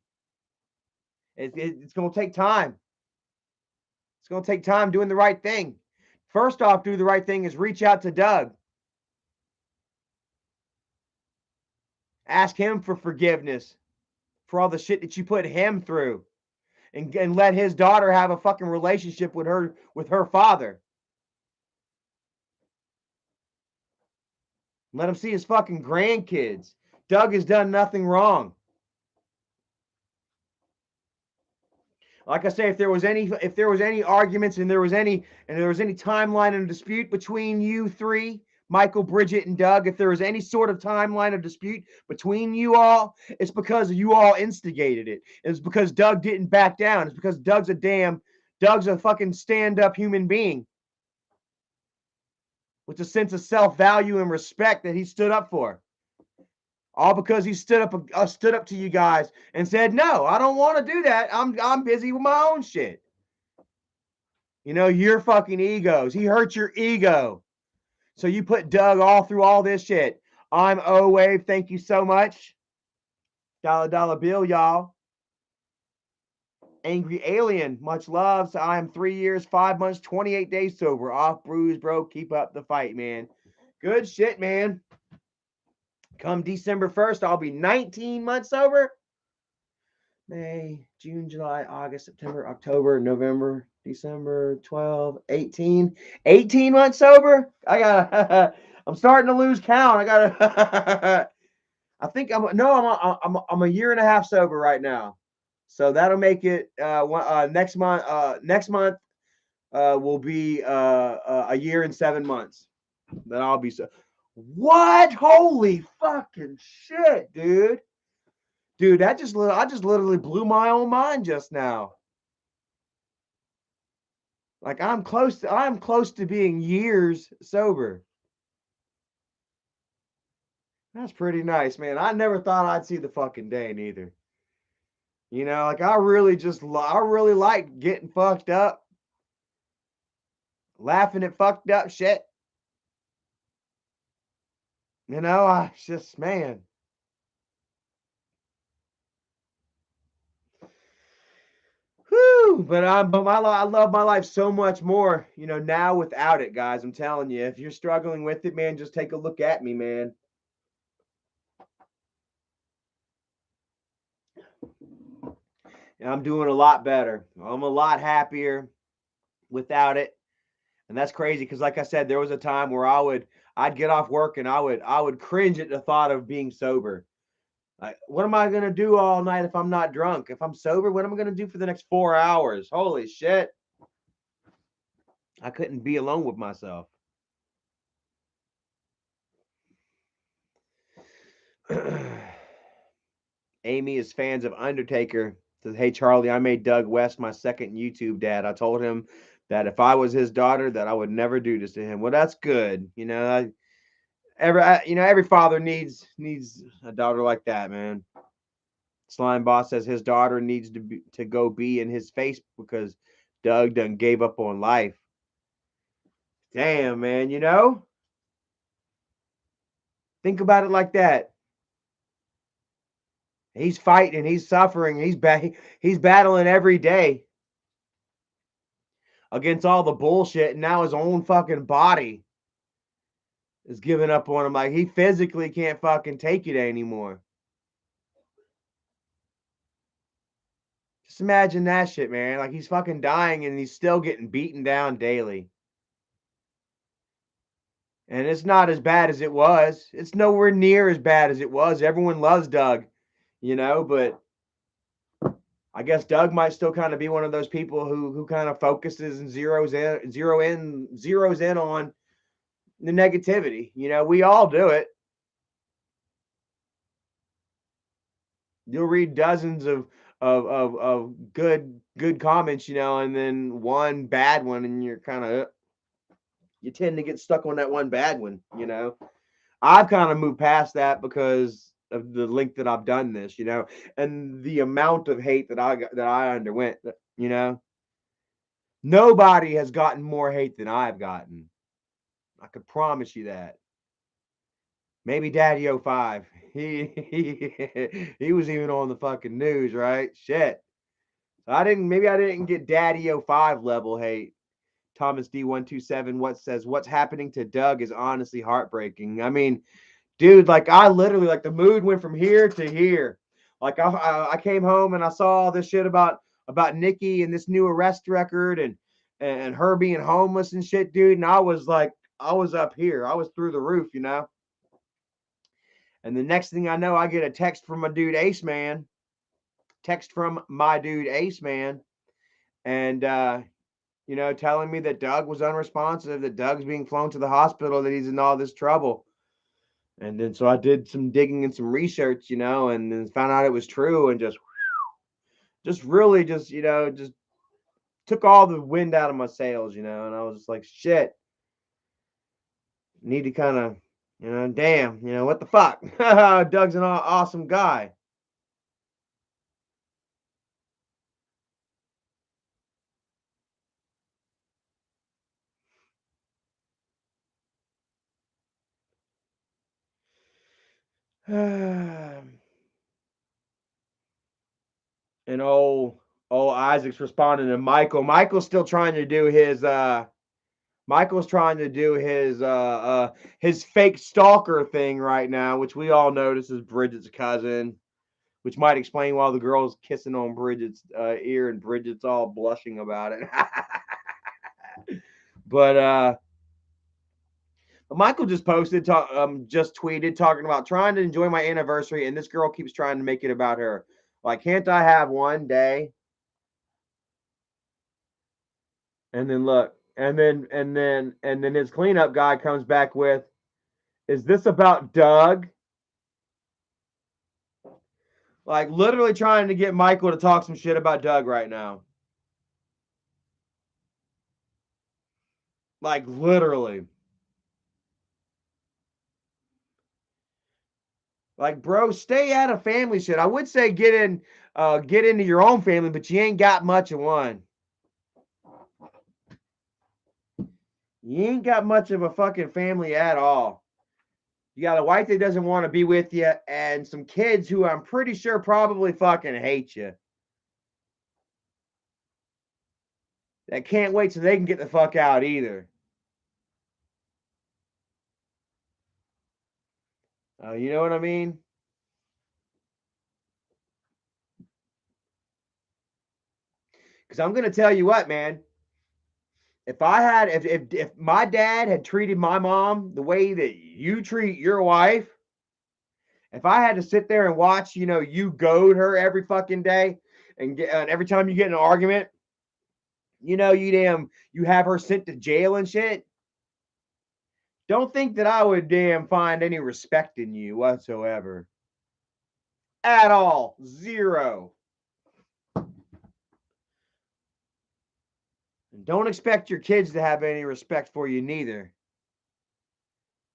It's going to take time. It's going to take time doing the right thing. First off, do the right thing is reach out to Doug. Ask him for forgiveness for all the shit that you put him through. And let his daughter have a fucking relationship with her father. Let him see his fucking grandkids. Doug has done nothing wrong. Like I say, if there was any arguments and there was any timeline and dispute between you three, Michael, Bridget, and Doug, if there was any sort of timeline of dispute between you all, it's because you all instigated it. It's because Doug didn't back down. It's because Doug's a fucking stand-up human being with a sense of self-value and respect that he stood up for. All because he stood up to you guys and said, no, I don't want to do that. I'm busy with my own shit. Your fucking egos. He hurt your ego. So you put Doug all through all this shit. I'm O-Wave. Thank you so much. Dollar bill, y'all. Angry Alien. Much love. So I am 3 years, 5 months, 28 days sober. Off bruise, bro. Keep up the fight, man. Good shit, man. Come December 1st, I'll be 19 months sober. May, June, July, August, September, October, November, December, 12, 18. 18 months sober? I'm starting to lose count. I think I'm a year and a half sober right now. So that'll make it next month. Next month will be a year and 7 months. Then I'll be so. What? Holy fucking shit, dude. Dude, I just literally blew my own mind just now. Like I'm close to being years sober. That's pretty nice, man. I never thought I'd see the fucking day neither. You know, like I really I really like getting fucked up, laughing at fucked up shit. You know, I just, man. Whew, I love my life so much more, you know, now without it, guys. I'm telling you, if you're struggling with it, man, just take a look at me, man. And I'm doing a lot better. I'm a lot happier without it. And that's crazy because like I said, there was a time where I'd get off work and I would cringe at the thought of being sober. Like, what am I gonna do all night if I'm not drunk? If I'm sober, what am I gonna do for the next 4 hours? Holy shit. I couldn't be alone with myself. Amy is fans of Undertaker. Says, "Hey Charlie, I made Doug West my second YouTube dad. I told him that if I was his daughter, that I would never do this to him." Well, that's good. You know, every father needs a daughter like that, man. Slime Boss says his daughter needs to go be in his face because Doug done gave up on life. Damn, man. You know, think about it like that. He's fighting, he's suffering, he's battling every day against all the bullshit, and now his own fucking body is giving up on him. Like he physically can't fucking take it anymore. Just imagine that shit, man. Like he's fucking dying and he's still getting beaten down daily. And it's not as bad as it was. It's nowhere near as bad as it was. Everyone loves Doug, you know, but I guess Doug might still kind of be one of those people who kind of focuses and zeroes in on the negativity. You know, we all do it. You'll read dozens of good comments, you know, and then one bad one, and you're kind of you tend to get stuck on that one bad one, you know. I've kind of moved past that because of the length that I've done this, you know, and the amount of hate that I underwent, you know. Nobody has gotten more hate than I've gotten. I could promise you that. Maybe Daddy O5. He was even on the fucking news, right? Shit. Maybe I didn't get Daddy O5 level hate. Thomas D127 what's happening to Doug is honestly heartbreaking. I mean, dude, like I literally like the mood went from here to here. Like I came home and I saw all this shit about Nikki and this new arrest record and her being homeless and shit, dude. And I was like, I was up here. I was through the roof, you know. And the next thing I know, I get a text from my dude Ace Man. Text from my dude Ace Man, and you know, telling me that Doug was unresponsive, that Doug's being flown to the hospital, that he's in all this trouble. And then so I did some digging and some research, you know, and then found out it was true, and just really just you know just took all the wind out of my sails, you know, and I was just like, shit, need to kind of, you know, damn, you know, what the fuck? Doug's an awesome guy. And old Isaac's responding to Michael. Michael's trying to do his fake stalker thing right now, which we all notice is Bridget's cousin, which might explain why the girl's kissing on Bridget's ear and Bridget's all blushing about it. but Michael just just tweeted talking about trying to enjoy my anniversary, and this girl keeps trying to make it about her. Like, can't I have one day? And then look, and then his cleanup guy comes back with, "Is this about Doug?" Like literally trying to get Michael to talk some shit about Doug right now. Like literally. Like, bro, stay out of family shit. I would say get in get into your own family, but you ain't got much of one. You ain't got much of a fucking family at all. You got a wife that doesn't want to be with you, and some kids who I'm pretty sure probably fucking hate you. That can't wait so they can get the fuck out either. You know what I mean? Because I'm gonna tell you what, man. If my dad had treated my mom the way that you treat your wife, if I had to sit there and watch, you goad her every fucking day, and every time you get in an argument, you have her sent to jail and shit. Don't think that I would find any respect in you whatsoever. At all. Zero. And don't expect your kids to have any respect for you neither.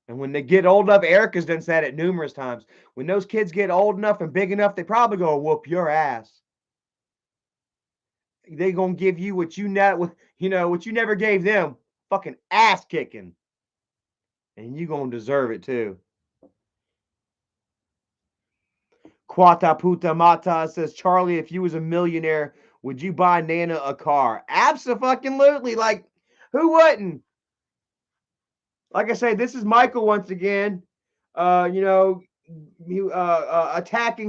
And when they get old enough, Erica's done said it numerous times. When those kids get old enough and big enough, they probably go whoop your ass. They gonna give you what you never gave them, fucking ass kicking, and you gonna deserve it too. Quata puta mata says, Charlie, if you was a millionaire, would you buy Nana a car? Absolutely. Like, who wouldn't? Like I say, this is Michael once again. Attacking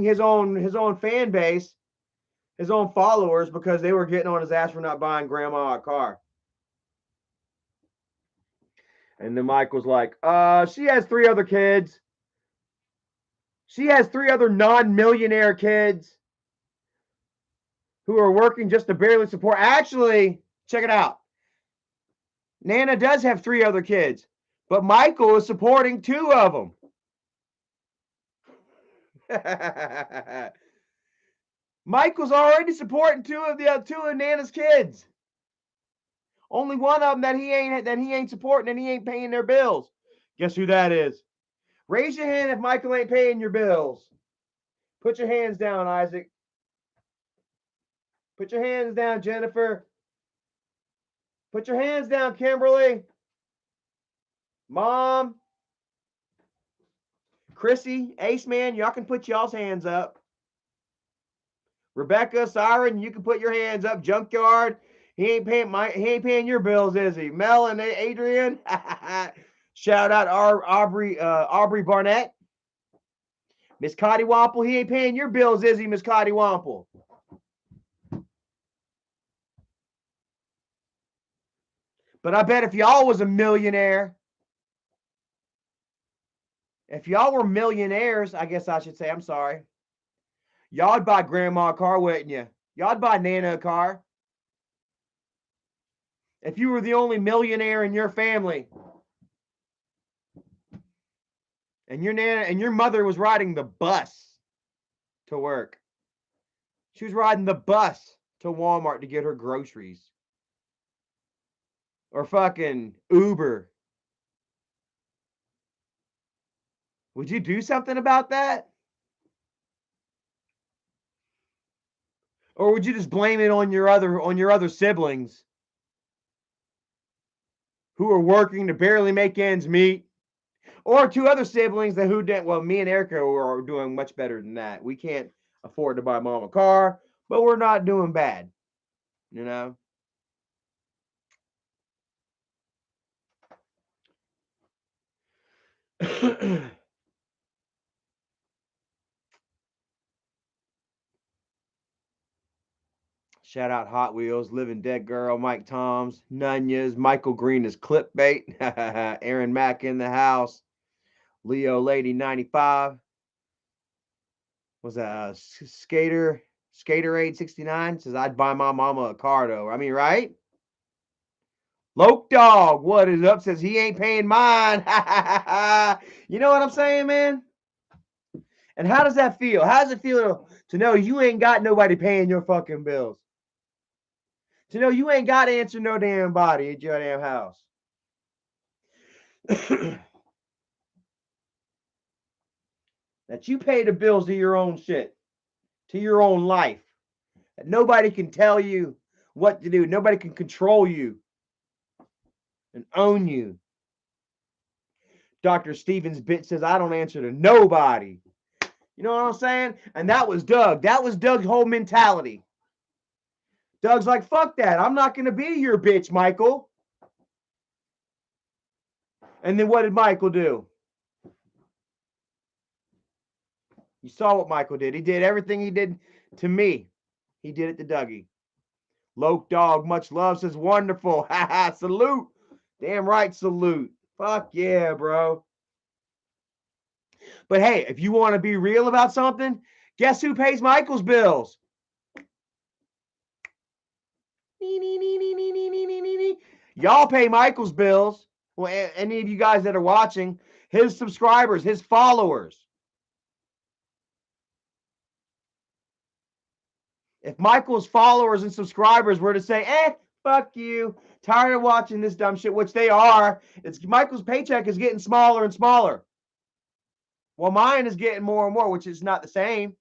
his own fan base, his own followers, because they were getting on his ass for not buying grandma a car. And then Michael's like, she has 3 other kids. She has 3 other non-millionaire kids who are working just to barely support. Actually, check it out. Nana does have 3 other kids, but Michael is supporting 2 of them. Michael's already supporting 2 of Nana's kids. Only one of them that he ain't supporting, and he ain't paying their bills. Guess who that is? Raise your hand if Michael ain't paying your bills. Put your hands down, Isaac. Put your hands down, Jennifer. Put your hands down, Kimberly. Mom. Chrissy, Ace Man, y'all can put y'all's hands up. Rebecca, Siren, you can put your hands up. Junkyard, he ain't paying your bills, is he? Mel and Adrian. Shout out Aubrey Barnett. Miss Cotty Wample, he ain't paying your bills, is he, Miss Cotty Wample? But I bet if y'all was a millionaire, if y'all were millionaires, I guess I should say, I'm sorry, y'all'd buy grandma a car, wouldn't you? Y'all'd buy Nana a car. If you were the only millionaire in your family, and your Nana and your mother was riding the bus to work. She was riding the bus to Walmart to get her groceries. Or fucking Uber. Would you do something about that? Or would you just blame it on your other siblings who are working to barely make ends meet? Or 2 other siblings that who didn't. Well, me and Erica are doing much better than that. We can't afford to buy mom a car, but we're not doing bad. You know? Shout out Hot Wheels, Living Dead Girl, Mike Toms, Nunyas, Michael Green is clipbait, Aaron Mack in the house, Leo Lady 95. Was that Skater 869 says I'd buy my mama a car though. I mean, right? Loke Dog, what is up? Says he ain't paying mine. You know what I'm saying, man? And how does that feel? How does it feel to know you ain't got nobody paying your fucking bills? To know you ain't got to answer no damn body at your damn house. That you pay the bills to your own shit. to your own life. That nobody can tell you what to do. Nobody can control you and own you. Dr. Stevens bit says, I don't answer to nobody. You know what I'm saying? And that was Doug. That was Doug's whole mentality. Doug's like, fuck that. I'm not going to be your bitch, Michael. And then what did Michael do? You saw what Michael did. He did everything he did to me. He did it to Dougie. Loke Dog, much love, says wonderful. Haha, salute. Damn right, salute. Fuck yeah, bro. But hey, if you want to be real about something, guess who pays Michael's bills? Y'all pay Michael's bills. Well, any of you guys that are watching, his subscribers, his followers. If Michael's followers and subscribers were to say, fuck you, tired of watching this dumb shit, which they are, it's Michael's paycheck is getting smaller and smaller. Well, mine is getting more and more, which is not the same.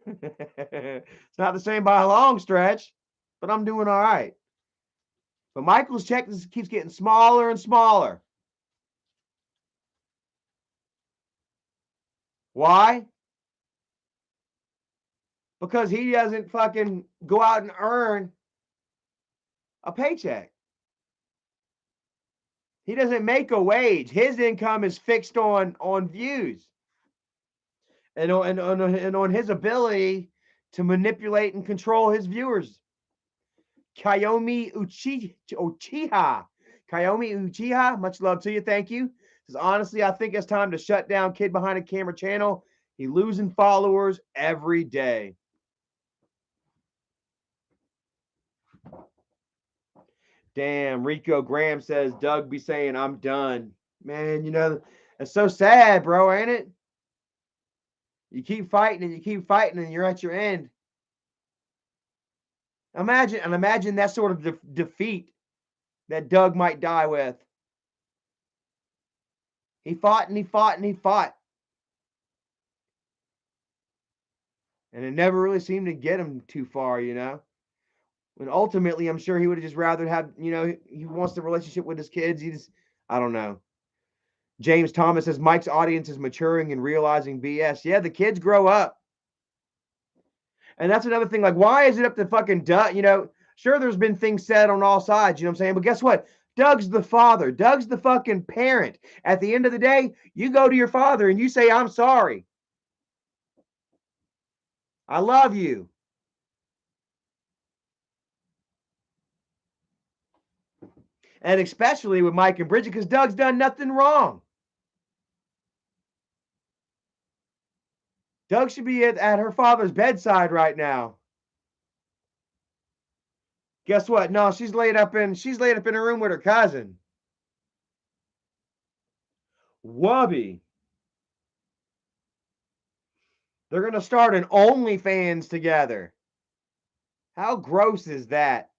It's not the same by a long stretch, but I'm doing all right. But Michael's check keeps getting smaller and smaller. Why? Because he doesn't fucking go out and earn a paycheck. He doesn't make a wage. His income is fixed on views and on his ability to manipulate and control his viewers. Kayomi Uchiha. Kayomi Uchiha, much love to you. Thank you. Says, honestly, I think it's time to shut down Kid Behind a Camera channel. He losing followers every day. Damn, Rico Graham says, Doug be saying, I'm done. Man, you know, it's so sad, bro, ain't it? You keep fighting and you keep fighting and you're at your end. Imagine that sort of defeat that Doug might die with. He fought and he fought and he fought. And it never really seemed to get him too far, you know? And ultimately, I'm sure he would have just rather have, you know, he wants the relationship with his kids. I don't know. James Thomas says, Mike's audience is maturing and realizing BS. Yeah, the kids grow up. And that's another thing. Like, why is it up to fucking Doug? You know, sure, there's been things said on all sides, you know what I'm saying? But guess what? Doug's the father. Doug's the fucking parent. At the end of the day, you go to your father and you say, I'm sorry. I love you. And especially with Mike and Bridget, because Doug's done nothing wrong. Doug should be at her father's bedside right now. Guess what? No, she's laid up in a room with her cousin. Wubby. They're gonna start an OnlyFans together. How gross is that?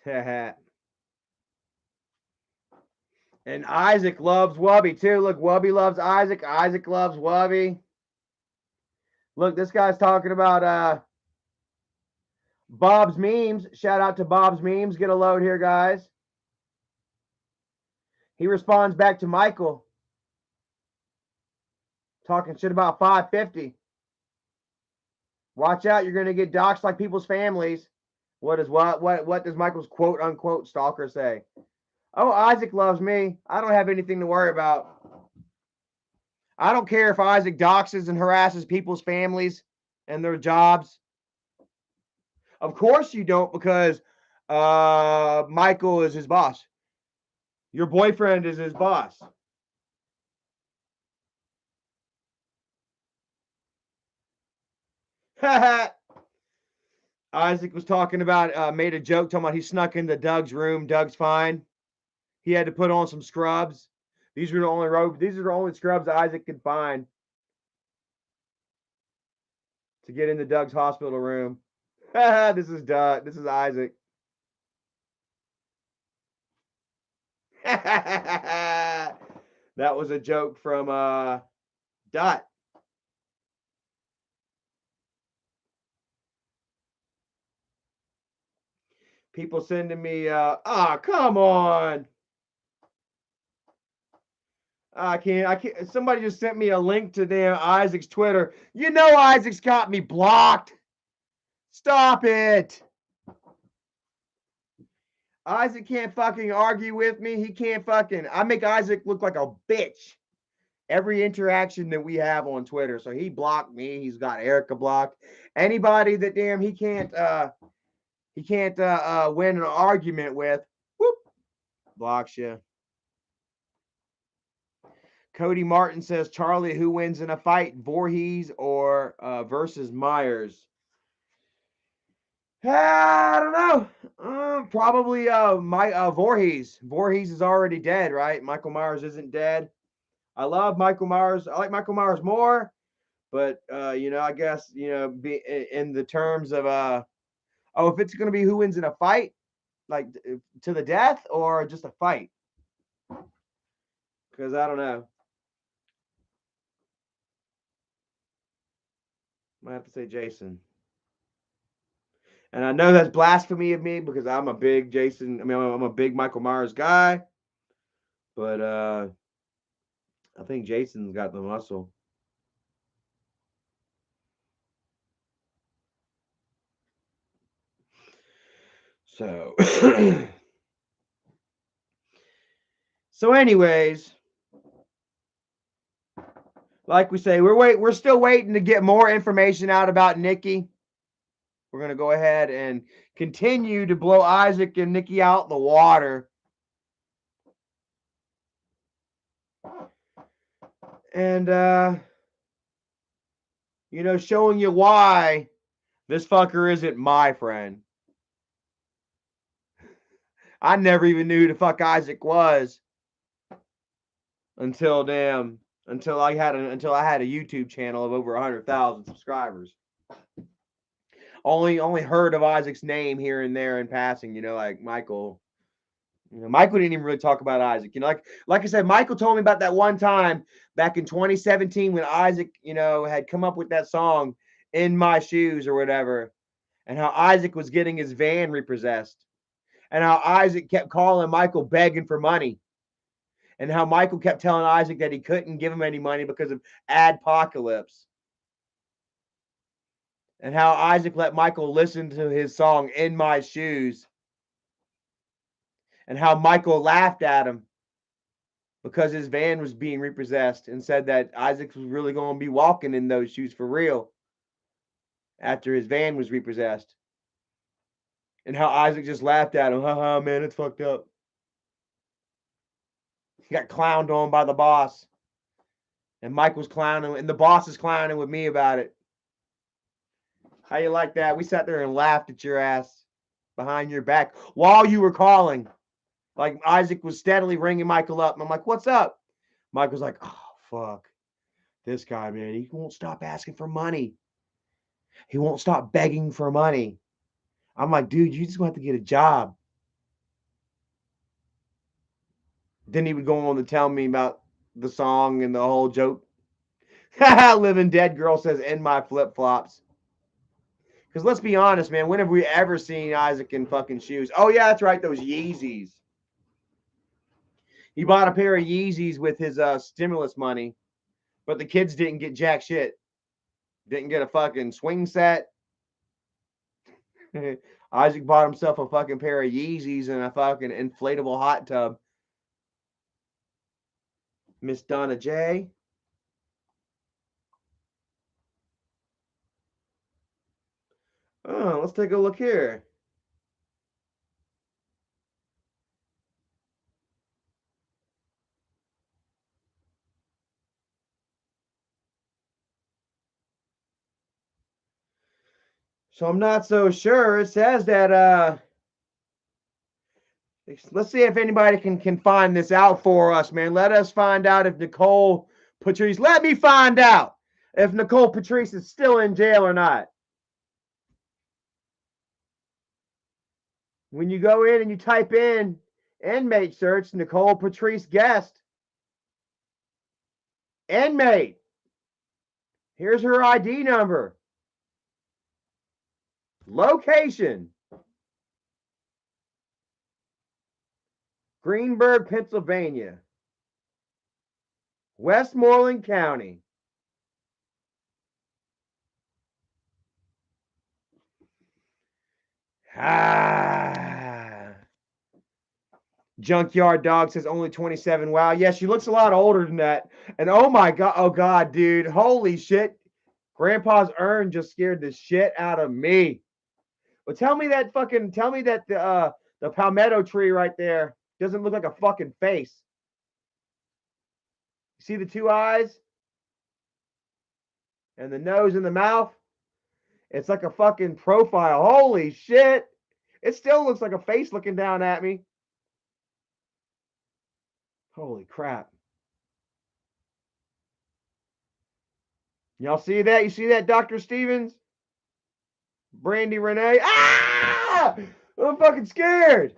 And Isaac loves Wubby too. Look, Wubby loves Isaac. Isaac loves Wubby. Look, this guy's talking about Bob's Memes. Shout out to Bob's Memes. Get a load here, guys. He responds back to Michael. Talking shit about 550. Watch out, you're gonna get doxxed like people's families. What does Michael's quote unquote stalker say? Oh, Isaac loves me. I don't have anything to worry about. I don't care if Isaac doxes and harasses people's families and their jobs. Of course you don't, because Michael is his boss. Your boyfriend is his boss. Isaac was talking about, made a joke talking about he snuck into Doug's room. Doug's fine. He had to put on some scrubs. These were the only robes. These are the only scrubs Isaac could find to get into Doug's hospital room. This is Doug. This is Isaac. That was a joke from Dot. People sending me, come on. I can't. Somebody just sent me a link to damn Isaac's Twitter. You know Isaac's got me blocked. Stop it. Isaac can't fucking argue with me. He can't fucking. I make Isaac look like a bitch every interaction that we have on Twitter. So he blocked me. He's got Erica blocked. Anybody that damn he can't win an argument with, whoop, blocks you. Cody Martin says, Charlie, who wins in a fight, Voorhees or versus Myers? I don't know. Probably Voorhees. Voorhees is already dead, right? Michael Myers isn't dead. I love Michael Myers. I like Michael Myers more, but I guess be in the terms of if it's gonna be who wins in a fight, like to the death or just a fight, because I don't know. Might have to say Jason. And I know that's blasphemy of me because I'm a big Jason. I mean, I'm a big Michael Myers guy, but I think Jason's got the muscle. So, so anyways, like we say, we're still waiting to get more information out about Nikki. We're gonna go ahead and continue to blow Isaac and Nikki out the water. And showing you why this fucker isn't my friend. I never even knew who the fuck Isaac was until I had a YouTube channel of over 100,000 subscribers. Only heard of Isaac's name here and there in passing, like Michael. Michael didn't even really talk about Isaac. Like I said, Michael told me about that one time back in 2017 when Isaac, had come up with that song "In My Shoes" or whatever, and how Isaac was getting his van repossessed, and how Isaac kept calling Michael begging for money, and how Michael kept telling Isaac that he couldn't give him any money because of adpocalypse, and how Isaac let Michael listen to his song "In My Shoes," and how Michael laughed at him because his van was being repossessed and said that Isaac was really going to be walking in those shoes for real after his van was repossessed. And how Isaac just laughed at him. Haha, man, it's fucked up. He got clowned on by the boss. And Mike was clowning, and the boss is clowning with me about it. How you like that? We sat there and laughed at your ass behind your back while you were calling. Like Isaac was steadily ringing Michael up. And I'm like, what's up? Michael's like, oh, fuck. This guy, man, he won't stop asking for money. He won't stop begging for money. I'm like, dude, you just want to get a job. Then he would go on to tell me about the song and the whole joke. Living Dead Girl says, in my flip flops. Because let's be honest, man, when have we ever seen Isaac in fucking shoes? Oh, yeah, that's right, those Yeezys. He bought a pair of Yeezys with his stimulus money, but the kids didn't get jack shit. Didn't get a fucking swing set. Isaac bought himself a fucking pair of Yeezys and a fucking inflatable hot tub. Miss Donna J. Oh, let's take a look here. So I'm not so sure. It says that let's see if anybody can find this out for us, man. Let us find out if Nicole Patrice. Let me find out if Nicole Patrice is still in jail or not. When you go in and you type in inmate search, Nicole Patrice guest, inmate. Here's her ID number. Location. Greenburgh, Pennsylvania. Westmoreland County. Ah. Junkyard Dog says only 27. Wow. Yeah, she looks a lot older than that. And oh my God. Oh God, dude. Holy shit. Grandpa's urn just scared the shit out of me. But tell me that the palmetto tree right there doesn't look like a fucking face. See the two eyes? And the nose and the mouth? It's like a fucking profile. Holy shit. It still looks like a face looking down at me. Holy crap. Y'all see that? You see that, Dr. Stevens? Brandy Renee? Ah! I'm fucking scared.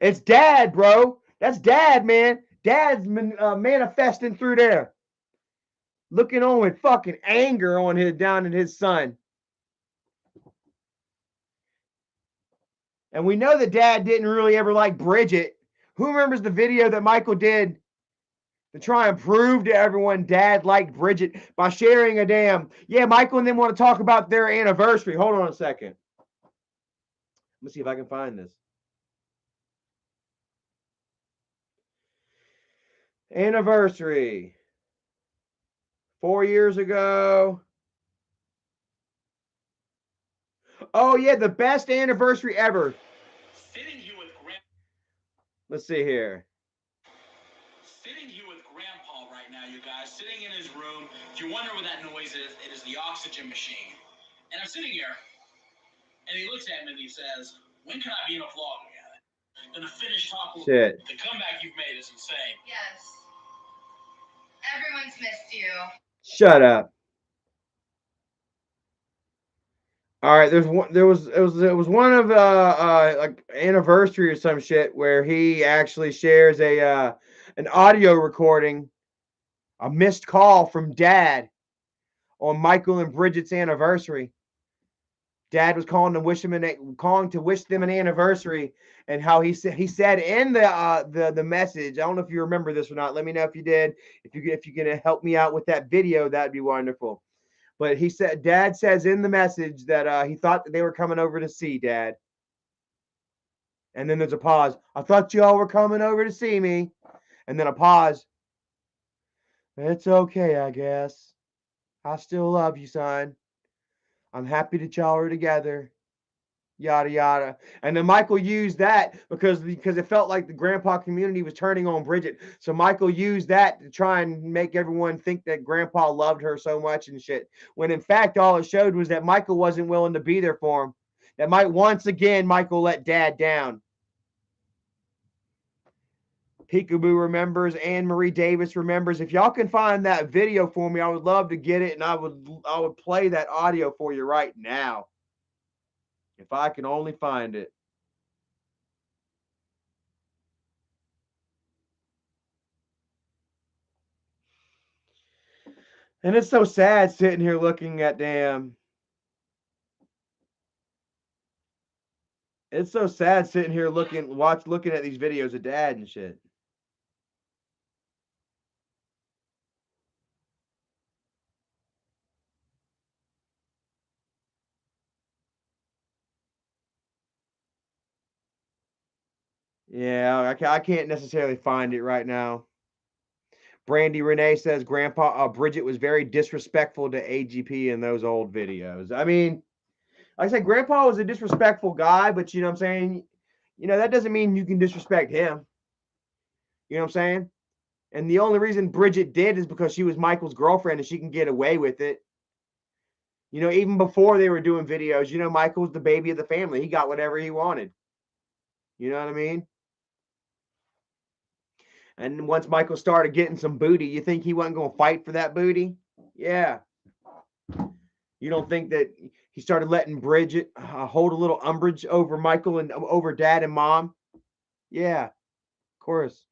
It's Dad, bro. That's Dad, man. Dad's manifesting through there. Looking on with fucking anger on his down at his son. And we know that Dad didn't really ever like Bridget. Who remembers the video that Michael did to try and prove to everyone Dad liked Bridget by sharing a damn. Yeah, Michael and them want to talk about their anniversary. Hold on a second. Let me see if I can find this. Anniversary. 4 years ago. Oh, yeah, the best anniversary ever. Sitting here with Let's see here. Sitting here with Grandpa right now, you guys. Sitting in his room. If you wonder what that noise is, it is the oxygen machine. And I'm sitting here, and he looks at me and he says, "When can I be in a vlog again?" Gonna finish talking. Shit. The comeback you've made is insane. Yes. Everyone's missed you. Shut up. All right, there was one of like anniversary or some shit where he actually shares an audio recording, a missed call from Dad on Michael and Bridget's anniversary. Dad was calling to wish them an anniversary, and how he said in the message. I don't know if you remember this or not. Let me know if you did. If you can help me out with that video, that'd be wonderful. But he said, Dad says in the message that he thought that they were coming over to see Dad. And then there's a pause. I thought y'all were coming over to see me. And then a pause. It's okay, I guess. I still love you, son. I'm happy that y'all are together. Yada yada. And then Michael used that because it felt like the grandpa community was turning on Bridget. So Michael used that to try and make everyone think that grandpa loved her so much and shit. When in fact all it showed was that Michael wasn't willing to be there for him. That might once again Michael let Dad down. Peekaboo remembers. Anne Marie Davis remembers. If y'all can find that video for me, I would love to get it, and I would play that audio for you right now. If I can only find it. And it's so sad sitting here looking at damn. It's so sad sitting here looking at these videos of Dad and shit. Yeah, I can't necessarily find it right now. Brandy Renee says Grandpa Bridget was very disrespectful to AGP in those old videos. I mean, like I said, Grandpa was a disrespectful guy, but you know what I'm saying? You know, that doesn't mean you can disrespect him. You know what I'm saying? And the only reason Bridget did is because she was Michael's girlfriend and she can get away with it. You know, even before they were doing videos, you know, Michael was the baby of the family. He got whatever he wanted. You know what I mean? And once Michael started getting some booty, you think he wasn't going to fight for that booty? Yeah. You don't think that he started letting Bridget hold a little umbrage over Michael and over dad and mom? Yeah, of course.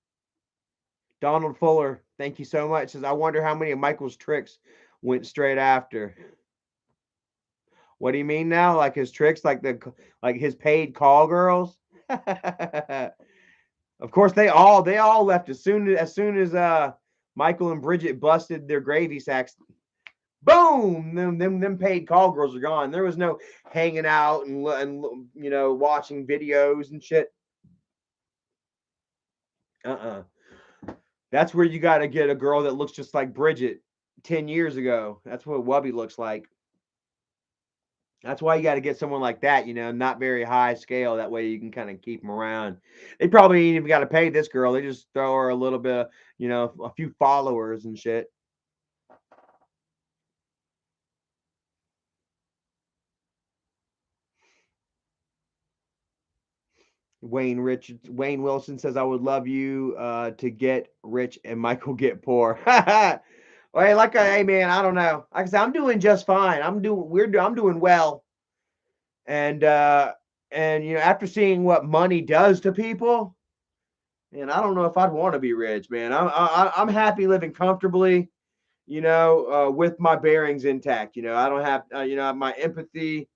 Donald Fuller, thank you so much. Says, I wonder how many of Michael's tricks went straight after. What do you mean now? Like his tricks, like his paid call girls? Of course, they all left as soon as Michael and Bridget busted their gravy sacks. Boom! Them paid call girls are gone. There was no hanging out and you know watching videos and shit. Uh-uh. That's where you got to get a girl that looks just like Bridget 10 years ago. That's what Wubby looks like. That's why you got to get someone like that, you know, not very high scale. That way you can kind of keep them around. They probably ain't even got to pay this girl. They just throw her a little bit, you know, a few followers and shit. Wayne Wilson says, I would love you to get rich and Michael get poor. Well, hey man, I don't know. Like I said, I'm doing just fine. I'm doing well. And you know, after seeing what money does to people, and I don't know if I'd want to be rich, man. I'm happy living comfortably, you know, with my bearings intact. You know, I don't have, you know, my empathy.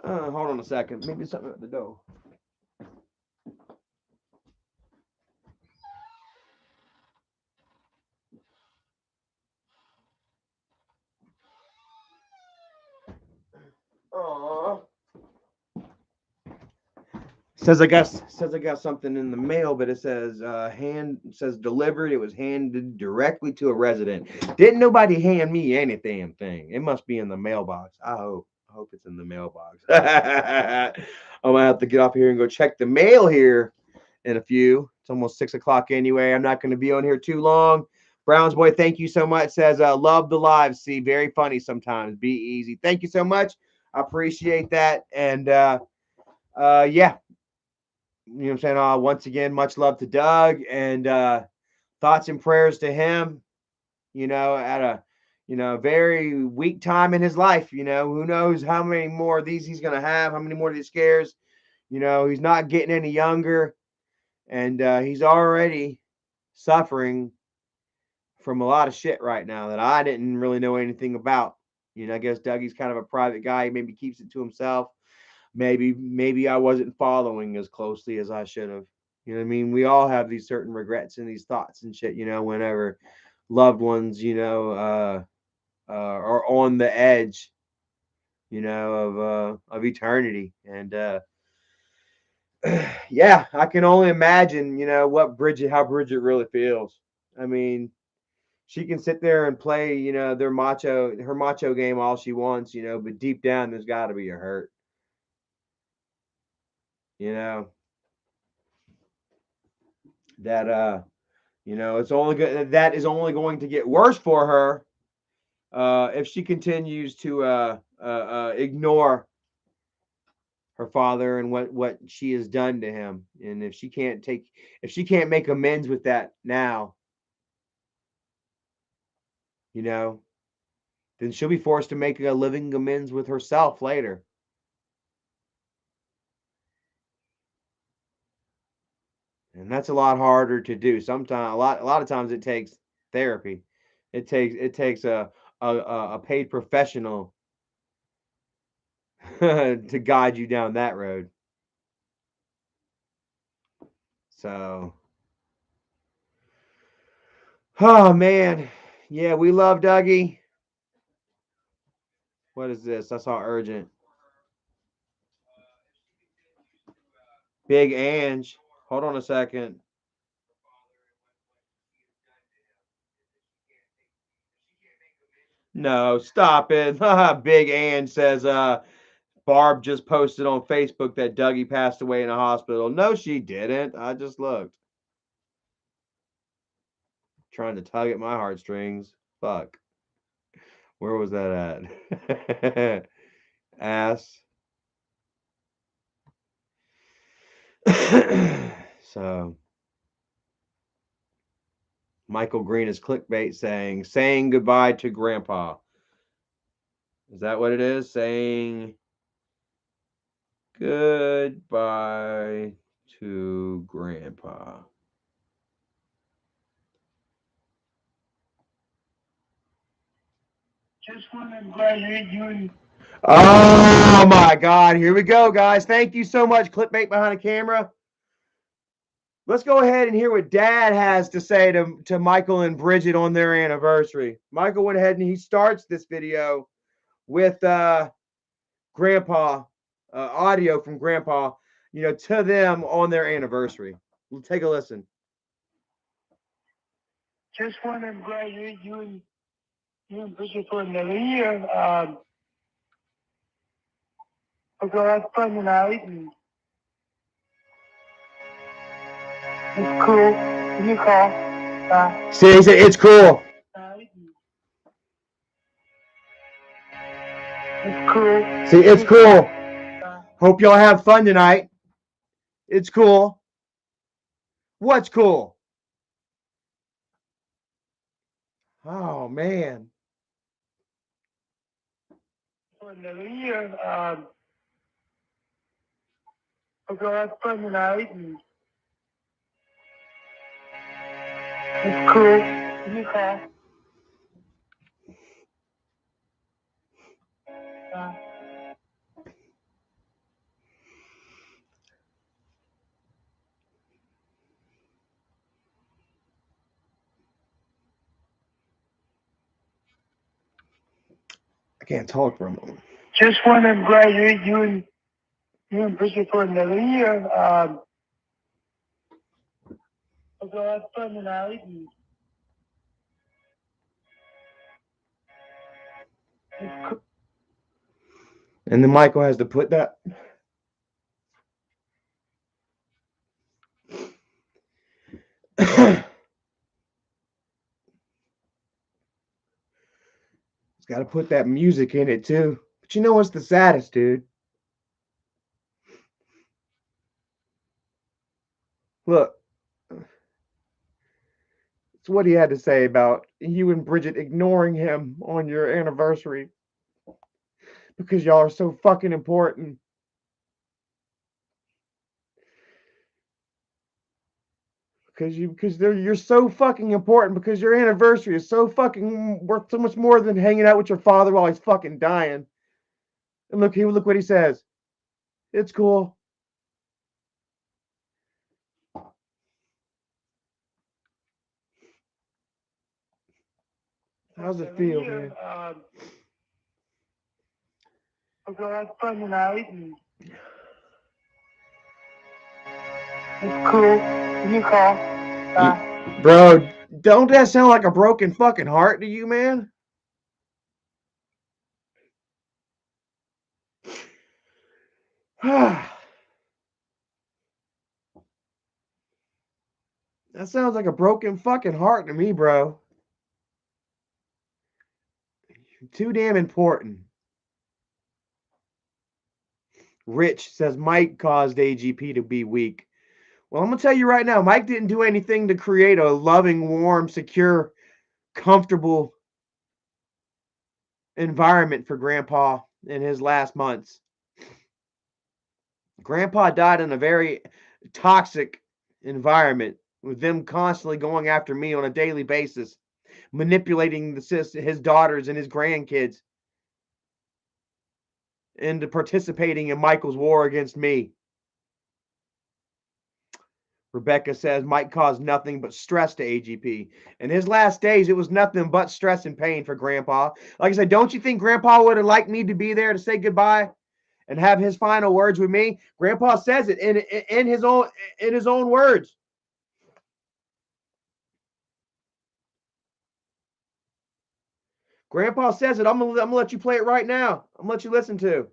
Hold on a second. Maybe something at the door. Aww. Says I got something in the mail, but it says says delivered. It was handed directly to a resident. Didn't nobody hand me any damn thing. It must be in the mailbox. I hope it's in the mailbox. I'm gonna have to get off here and go check the mail here in a few. It's almost 6 o'clock anyway. I'm not gonna be on here too long. Browns boy, thank you so much. Says love the live. See, very funny sometimes. Be easy. Thank you so much. I appreciate that. And yeah, you know what I'm saying? Once again, much love to Doug and thoughts and prayers to him, you know, at a very weak time in his life. You know, who knows how many more of these he's gonna have, how many more of these scares. You know, he's not getting any younger, and he's already suffering from a lot of shit right now that I didn't really know anything about. You know, I guess Dougie's kind of a private guy. He maybe keeps it to himself. Maybe I wasn't following as closely as I should have. You know what I mean? We all have these certain regrets and these thoughts and shit, you know, whenever loved ones, you know, are on the edge, you know, of eternity. And yeah, I can only imagine, you know, how Bridget really feels. I mean, she can sit there and play, you know, her macho game all she wants, you know, but deep down there's got to be a hurt, you know, that you know, that is only going to get worse for her if she continues to ignore her father and what she has done to him, and if she can't make amends with that now, you know, then she'll be forced to make a living amends with herself later, and that's a lot harder to do. Sometimes, a lot of times, it takes therapy. It takes a paid professional to guide you down that road. So, oh man, yeah, we love Dougie. What is this? I saw urgent. Big Ange. Hold on a second. No, stop it. Big Ange says, Barb just posted on Facebook that Dougie passed away in a hospital. No, she didn't. I just looked. Trying to tug at my heartstrings. Fuck. Where was that at? Ass. So Michael Green is clickbait saying goodbye to Grandpa. Is that what it is? Saying goodbye to Grandpa. Just want to congratulate you and Oh my God. Here we go, guys. Thank you so much, clickbait behind the camera. Let's go ahead and hear what Dad has to say to Michael and Bridget on their anniversary. Michael went ahead and he starts this video with Grandpa, audio from Grandpa, to them on their anniversary. We'll take a listen. just want to congratulate you and Bridget for another year. We're going to have fun tonight, and it's cool. You call. See, he said it's cool. It's cool. See, it's cool. Hope y'all have fun tonight. It's cool. What's cool? Oh, man. For another year. We're going to have fun tonight, and it's cool. You call. I can't talk for a moment. Just want to congratulate you and Bridget for another year. We're going to have fun tonight, and it's cool. And then Michael has to put that. He's got to put that music in it too. But you know what's the saddest, dude? Look, it's what he had to say about you and Bridget ignoring him on your anniversary because y'all are so fucking important. Because you're so fucking important because your anniversary is so fucking worth so much more than hanging out with your father while he's fucking dying. And look what he says. It's cool. How's it feel, man? We're going to have fun tonight, and it's cool. You call. Bro, don't that sound like a broken fucking heart to you, man? That sounds like a broken fucking heart to me, bro. Too damn important. Rich says Mike caused AGP to be weak. Well, I'm going to tell you right now, Mike didn't do anything to create a loving, warm, secure, comfortable environment for Grandpa in his last months. Grandpa died in a very toxic environment with them constantly going after me on a daily basis, manipulating his daughters and his grandkids into participating in Michael's war against me. Rebecca says Mike caused nothing but stress to AGP. In his last days, it was nothing but stress and pain for Grandpa. Like I said, don't you think Grandpa would have liked me to be there to say goodbye and have his final words with me? Grandpa says it in his own words. Grandpa says it. I'm gonna let you play it right now. I'm gonna let you listen to.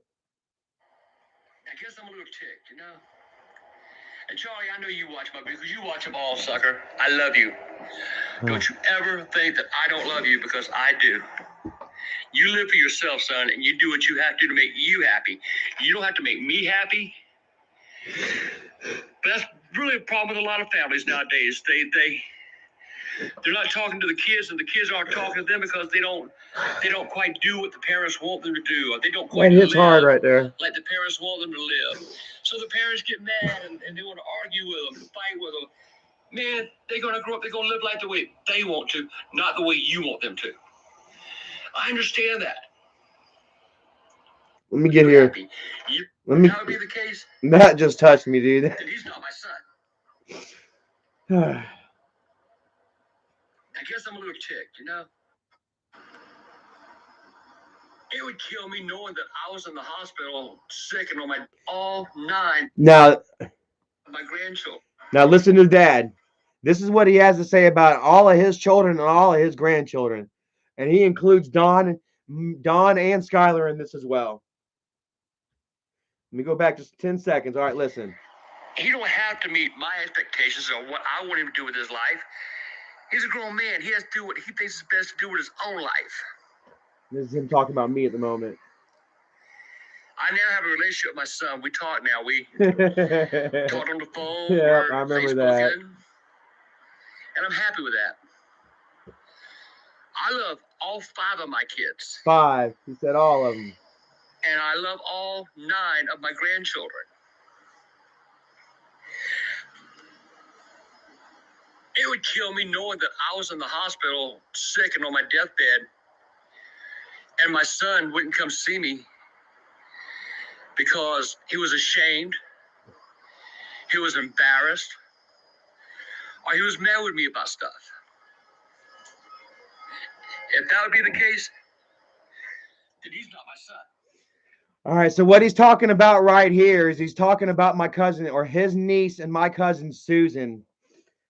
I guess I'm a little ticked, you know? And Charlie, I know you watch my videos because you watch them all, sucker. I love you. Don't you ever think that I don't love you, because I do. You live for yourself, son, and you do what you have to make you happy. You don't have to make me happy. But that's really a problem with a lot of families nowadays. They're not talking to the kids, and the kids aren't talking to them because they don't quite do what the parents want them to do, or they don't quite That hits live hard right there. like the parents want them to live. So the parents get mad, and they want to argue with them, fight with them. Man, they're gonna grow up. They're gonna live like the way they want to, not the way you want them to. I understand that. Let me get here. Let me. That would be the case. That just touched me, dude. Then he's not my son. I guess I'm a little ticked, you know? It would kill me knowing that I was in the hospital sick and on my all 9 Now, of my grandchildren. now listen to Dad. This is what he has to say about all of his children and all of his grandchildren, and he includes Dawn and Skylar in this as well. Let me go back just 10 seconds. All right, listen. He don't have to meet my expectations or what I want him to do with his life. He's a grown man. He has to do what he thinks is best to do with his own life. This is him talking about me at the moment. I now have a relationship with my son. We talk now. We talk on the phone. Yeah, We're I remember Facebooking, that. and I'm happy with that. I love all 5 of my kids. 5. He said all of them. And I love all 9 of my grandchildren. It would kill me knowing that I was in the hospital sick and on my deathbed, and my son wouldn't come see me because he was ashamed, he was embarrassed, or he was mad with me about stuff. If that would be the case, then he's not my son. All right, so what he's talking about right here is he's talking about my cousin, or his niece, and my cousin Susan,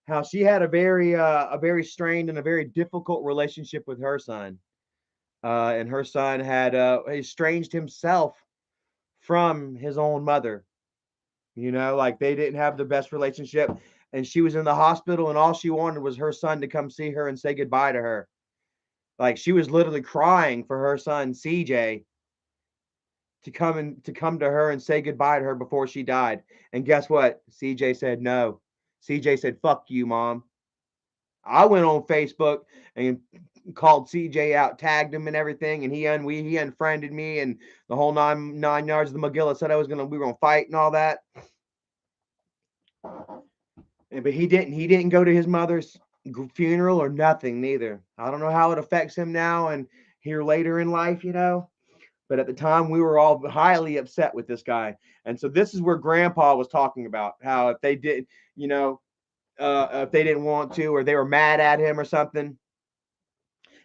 how she had a very strained and a very difficult relationship with her son, and her son had estranged himself from his own mother. You know, like they didn't have the best relationship, and she was in the hospital, and all she wanted was her son to come see her and say goodbye to her. Like she was literally crying for her son CJ to come to her and say goodbye to her before she died. And guess what? CJ said no. CJ said, "Fuck you, mom." I went on Facebook and called CJ out, tagged him and everything, and he unfriended me and the whole nine yards of the Magilla. Said we were gonna fight and all that. But he didn't. He didn't go to his mother's funeral or nothing neither. I don't know how it affects him now and here later in life, you know. But at the time, we were all highly upset with this guy. And so this is where Grandpa was talking about how if they did, you know, if they didn't want to, or they were mad at him or something.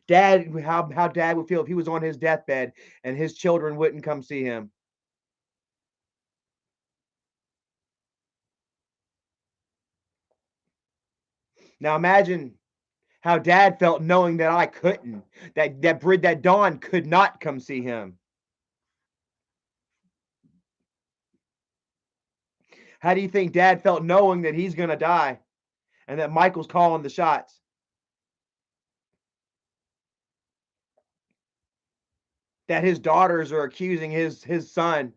Dad, how Dad would feel if he was on his deathbed and his children wouldn't come see him. Now imagine how Dad felt knowing that I couldn't, that Dawn could not come see him. How do you think Dad felt knowing that he's gonna die and that Michael's calling the shots? That his daughters are accusing his son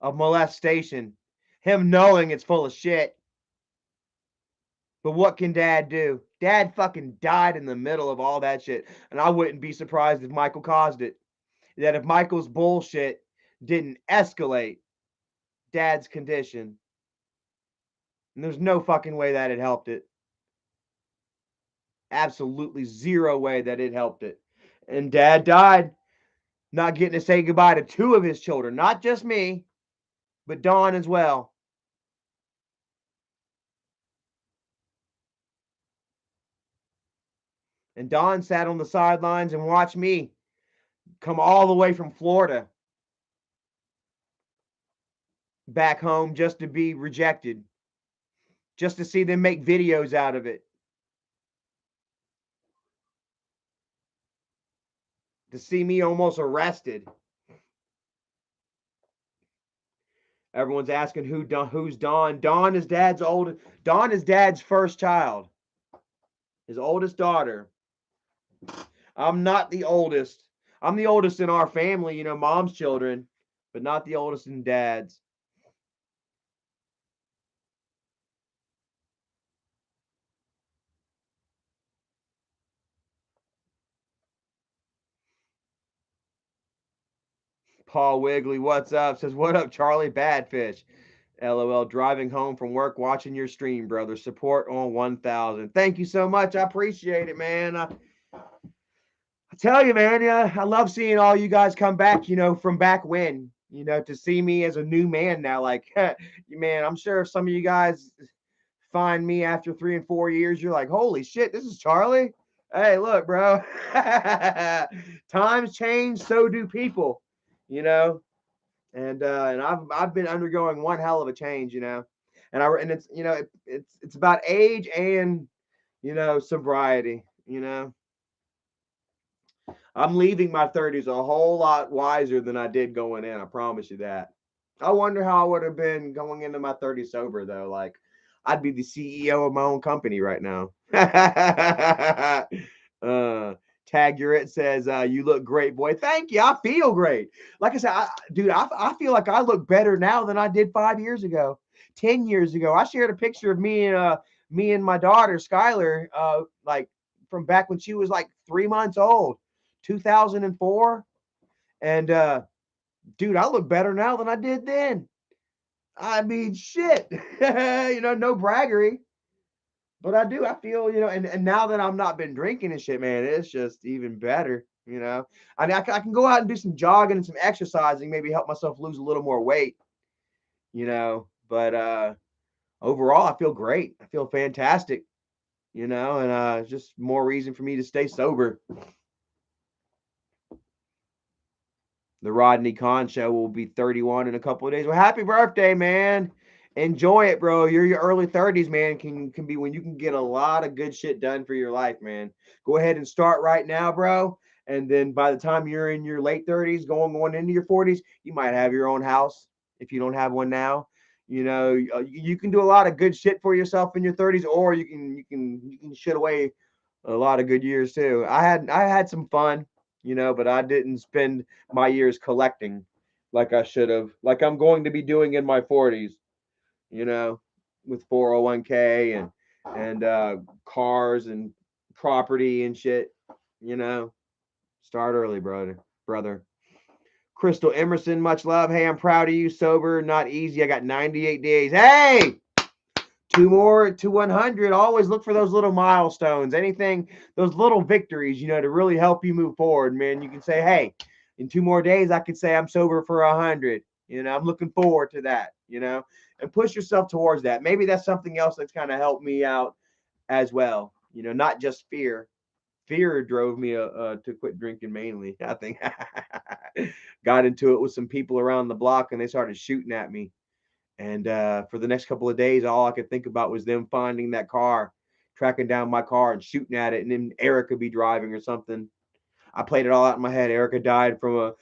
of molestation, him knowing it's full of shit. But what can Dad do? Dad fucking died in the middle of all that shit, and I wouldn't be surprised if Michael caused it. That if Michael's bullshit didn't escalate Dad's condition, and there's no fucking way that it helped it. Absolutely zero way that it helped it. And Dad died not getting to say goodbye to 2 of his children, not just me, but Dawn as well. And Dawn sat on the sidelines and watched me come all the way from Florida back home just to be rejected, just to see them make videos out of it, to see me almost arrested. Everyone's asking who's Don. Don is dad's old. Don is dad's first child, his oldest daughter. I'm not the oldest. I'm the oldest in our family, mom's children, but not the oldest in dad's. Paul Wiggly, what's up? Says, what up, Charlie Badfish? LOL, driving home from work, watching your stream, brother. Support on 1000. Thank you so much. I appreciate it, man. I tell you, man, yeah, I love seeing all you guys come back, from back when, to see me as a new man now. Like, man, I'm sure if some of you guys find me after 3 and 4 years, you're like, holy shit, this is Charlie. Hey, look, bro. Times change, so do people, you know. And I've been undergoing one hell of a change, and it's it's about age and sobriety, I'm leaving my 30s a whole lot wiser than I did going in. I promise you that. I wonder how I would have been going into my 30s sober, though. Like, I'd be the CEO of my own company right now. Tag your it says, you look great, boy. Thank you. I feel great. Like I said, dude, I feel like I look better now than I did 5 years ago, 10 years ago. I shared a picture of me and my daughter, Skylar, like from back when she was like 3 months old. 2004. And dude, I look better now than I did then. I mean, shit. No braggery. But I do. I feel, and now that I'm not been drinking and shit, man, it's just even better. I mean, I can go out and do some jogging and some exercising, maybe help myself lose a little more weight, But overall, I feel great. I feel fantastic, and just more reason for me to stay sober. The Rodney Kahn show will be 31 in a couple of days. Well, happy birthday, man. Enjoy it, bro. Your early 30s, man, can be when you can get a lot of good shit done for your life, man. Go ahead and start right now, bro. And then by the time you're in your late 30s, going into your 40s, you might have your own house if you don't have one now. You can do a lot of good shit for yourself in your 30s, or you can shit away a lot of good years too. I had some fun, but I didn't spend my years collecting like I should have, like I'm going to be doing in my 40s, you know, with 401k and cars and property and shit, you know. Start early, brother. Crystal Emerson, much love. Hey, I'm proud of you. Sober, not easy. I got 98 days. Hey, two more to 100. Always look for those little milestones, anything, those little victories, to really help you move forward, man. You can say, hey, in 2 more days, I could say I'm sober for 100. I'm looking forward to that, and push yourself towards that. Maybe that's something else that's kind of helped me out as well, not just fear. Fear drove me to quit drinking mainly. I think got into it with some people around the block and they started shooting at me. And for the next couple of days, all I could think about was them finding that car, tracking down my car and shooting at it, and then Erica be driving or something. I played it all out in my head. Erica died from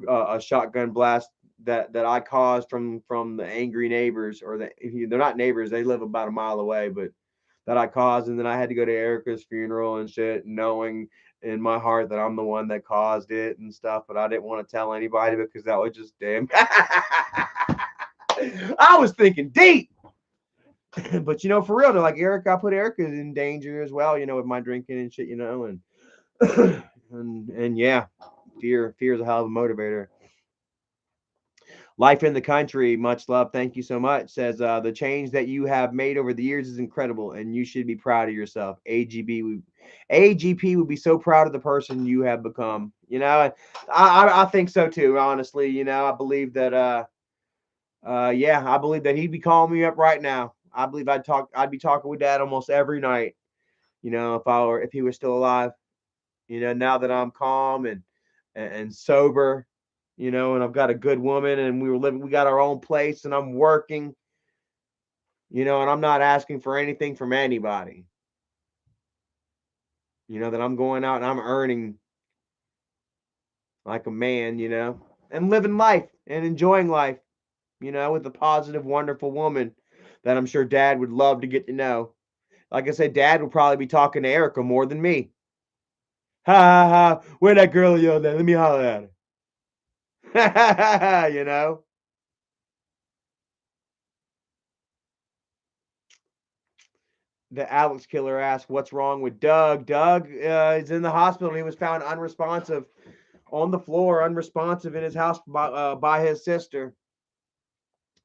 a shotgun blast that I caused from the angry neighbors, or they're not neighbors. They live about a mile away, but that I caused, and then I had to go to Erica's funeral and shit, knowing in my heart that I'm the one that caused it and stuff, but I didn't want to tell anybody because that would just damn. I was thinking deep. But for real, they're like, Erica, I put Erica in danger as well, with my drinking and shit, and and yeah, fear is a hell of a motivator. Life in the country, much love. Thank you so much. Says the change that you have made over the years is incredible, and you should be proud of yourself. AGP would be so proud of the person you have become. I think so too. Honestly, I believe that. Yeah, I believe that he'd be calling me up right now. I believe I'd be talking with Dad almost every night. If he was still alive. Now that I'm calm and sober, and I've got a good woman and we got our own place and I'm working, and I'm not asking for anything from anybody. That I'm going out and I'm earning like a man, and living life and enjoying life, with a positive, wonderful woman that I'm sure Dad would love to get to know. Like I said, Dad would probably be talking to Erica more than me. Ha ha ha! Where that girl yelled at? Let me holler at her. The Alex killer asked, "What's wrong with Doug?" Doug is in the hospital. He was found unresponsive on the floor, unresponsive in his house by his sister,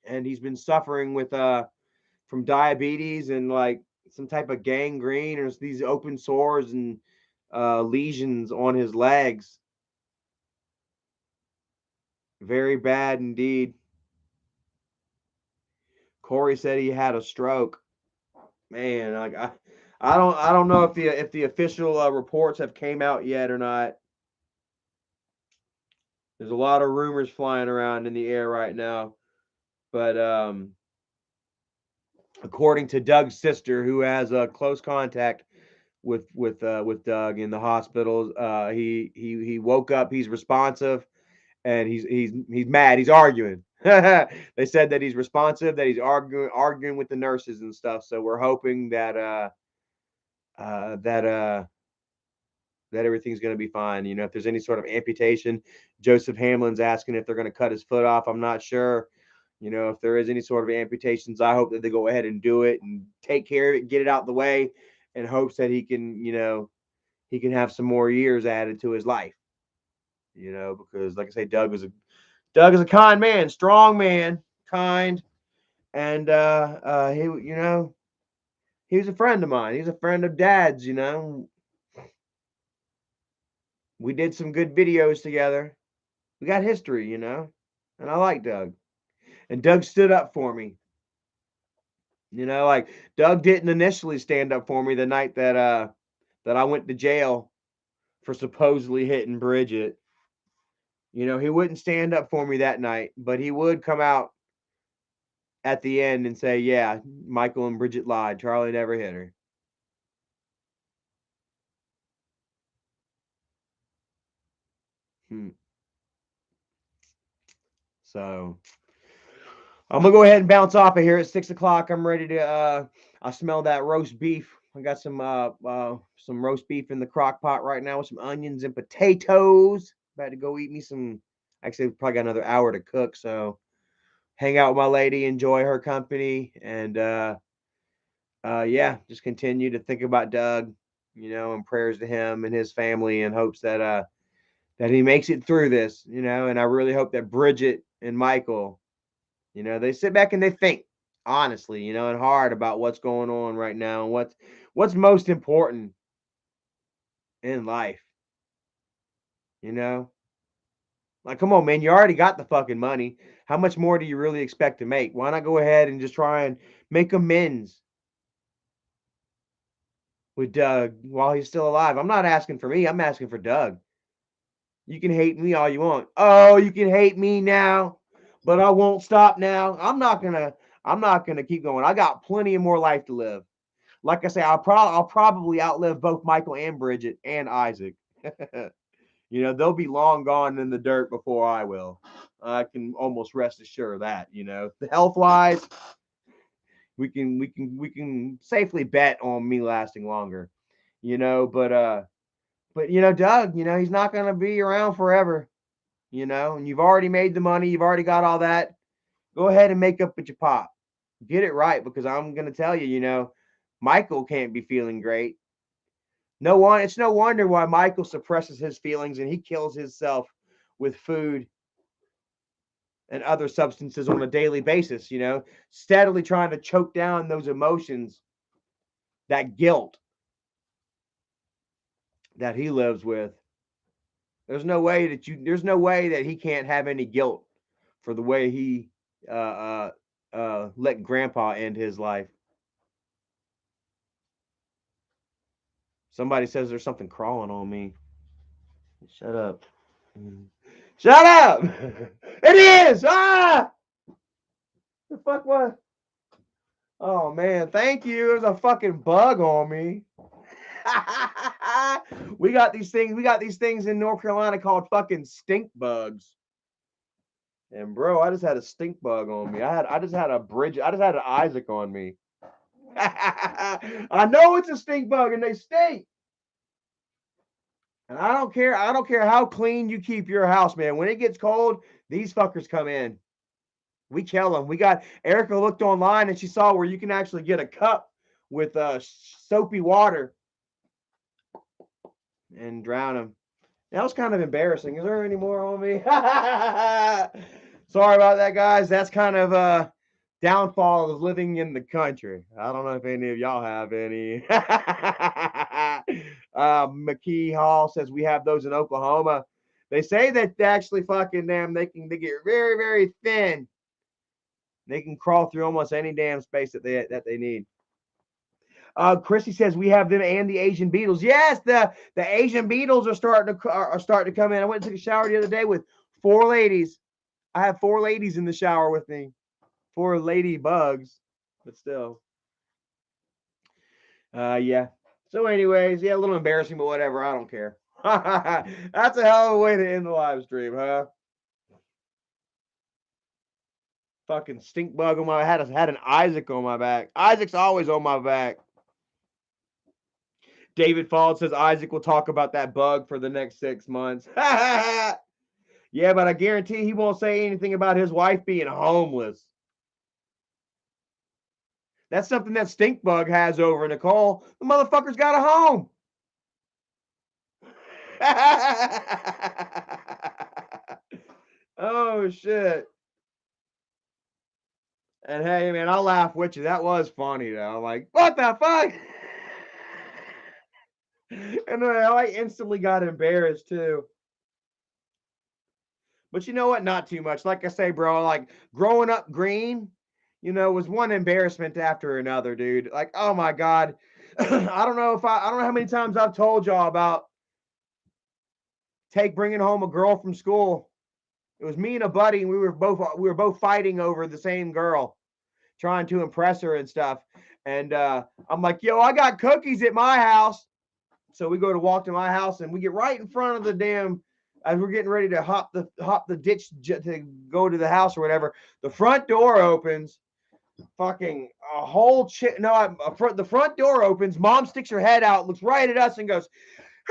and he's been suffering with from diabetes and like some type of gangrene or these open sores and lesions on his legs. Very bad indeed. Corey said he had a stroke. Man, like I don't know if the official reports have came out yet or not. There's a lot of rumors flying around in the air right now, but according to Doug's sister, who has a close contact with Doug in the hospital, he woke up. He's responsive, and he's mad. He's arguing. They said that he's responsive, that he's arguing with the nurses and stuff. So we're hoping that uh, that uh, that everything's going to be fine. If there's any sort of amputation, Joseph Hamlin's asking if they're going to cut his foot off. I'm not sure. If there is any sort of amputations, I hope that they go ahead and do it and take care of it, get it out the way, in hopes that he can have some more years added to his life. Because like I say, Doug is a kind man, strong man, kind, and he was a friend of mine. He's a friend of Dad's. We did some good videos together. We got history, and I like Doug. And Doug stood up for me. Like Doug didn't initially stand up for me the night that I went to jail for supposedly hitting Bridget. He wouldn't stand up for me that night, but he would come out at the end and say, "Yeah, Michael and Bridget lied. Charlie never hit her." Hmm. So I'm gonna go ahead and bounce off of here at 6 o'clock. I'm ready to. I smell that roast beef. I got some roast beef in the crock pot right now with some onions and potatoes. About to go eat me some. Actually, probably got another hour to cook, so hang out with my lady, enjoy her company, and yeah, just continue to think about Doug, and prayers to him and his family, in hopes that he makes it through this, and I really hope that Bridget and Michael, they sit back and they think honestly, and hard about what's going on right now and what's most important in life, you know? Like, come on, man, you already got the fucking money. How much more do you really expect to make? Why not go ahead and just try and make amends with Doug while he's still alive? I'm not asking for me, I'm asking for Doug. You can hate me all you want. Oh, you can hate me now, but I won't stop now. I'm not gonna keep going. I got plenty of more life to live. Like I say, I'll probably outlive both Michael and Bridget and Isaac. They'll be long gone in the dirt before I will. I can almost rest assured of that. The health wise, we can safely bet on me lasting longer. But Doug, he's not gonna be around forever. And you've already made the money, you've already got all that. Go ahead and make up with your pop. Get it right, because I'm gonna tell you, Michael can't be feeling great. It's no wonder why Michael suppresses his feelings and he kills himself with food and other substances on a daily basis, steadily trying to choke down those emotions, that guilt that he lives with. There's no way that he can't have any guilt for the way he let Grandpa end his life. Somebody says there's something crawling on me. Shut up. Shut up! It is! Ah! The fuck what? Oh man, thank you. There's a fucking bug on me. We got these things in North Carolina called fucking stink bugs. And bro, I just had a stink bug on me. I just had an Isaac on me. I know it's a stink bug and they stink. And I don't care how clean you keep your house, man. When it gets cold, these fuckers come in. We kill them. We got Erica looked online and she saw where you can actually get a cup with soapy water and drown them. That was kind of embarrassing. Is there any more on me? Sorry about that, guys. That's kind of a downfall of living in the country. I don't know if any of y'all have any. McKee Hall says we have those in Oklahoma. They say that they actually fucking them. They get very very thin. They can crawl through almost any damn space that they need. Chrissy says we have them and the Asian beetles. Yes, the Asian beetles are starting to come in. I went and took a shower the other day with 4 ladies. I have 4 ladies in the shower with me. 4 lady bugs, but still. Yeah. So, anyways, yeah, a little embarrassing, but whatever. I don't care. That's a hell of a way to end the live stream, huh? Fucking stink bug on my had an Isaac on my back. Isaac's always on my back. David Fald says Isaac will talk about that bug for the next 6 months. Yeah, but I guarantee he won't say anything about his wife being homeless. That's something that stink bug has over Nicole. The motherfucker's got a home. Oh shit. And hey, man, I'll laugh with you. That was funny though. I'm like, what the fuck? And then I instantly got embarrassed too. But you know what? Not too much. Like I say, bro, like growing up green, was one embarrassment after another, dude. Like, oh my God. I don't know how many times I've told y'all about bringing home a girl from school. It was me and a buddy, and we were both fighting over the same girl, trying to impress her and stuff. And I'm like, yo, I got cookies at my house. So we go to walk to my house, and we get right in front of the damn. As we're getting ready to hop the ditch to go to the house or whatever, the front door opens. Fucking a whole chick. No, the front door opens. Mom sticks her head out, looks right at us, and goes,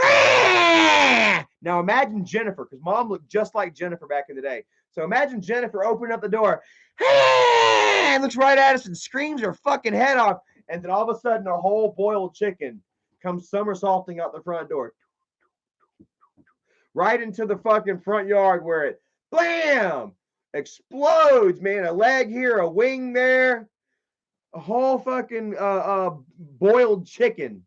"Ah!" Now imagine Jennifer, because Mom looked just like Jennifer back in the day. So imagine Jennifer opening up the door, "Ah!" and looks right at us and screams her fucking head off, and then all of a sudden a whole boiled chicken comes somersaulting out the front door, right into the fucking front yard where it, blam, explodes, man. A leg here, a wing there, a whole fucking boiled chicken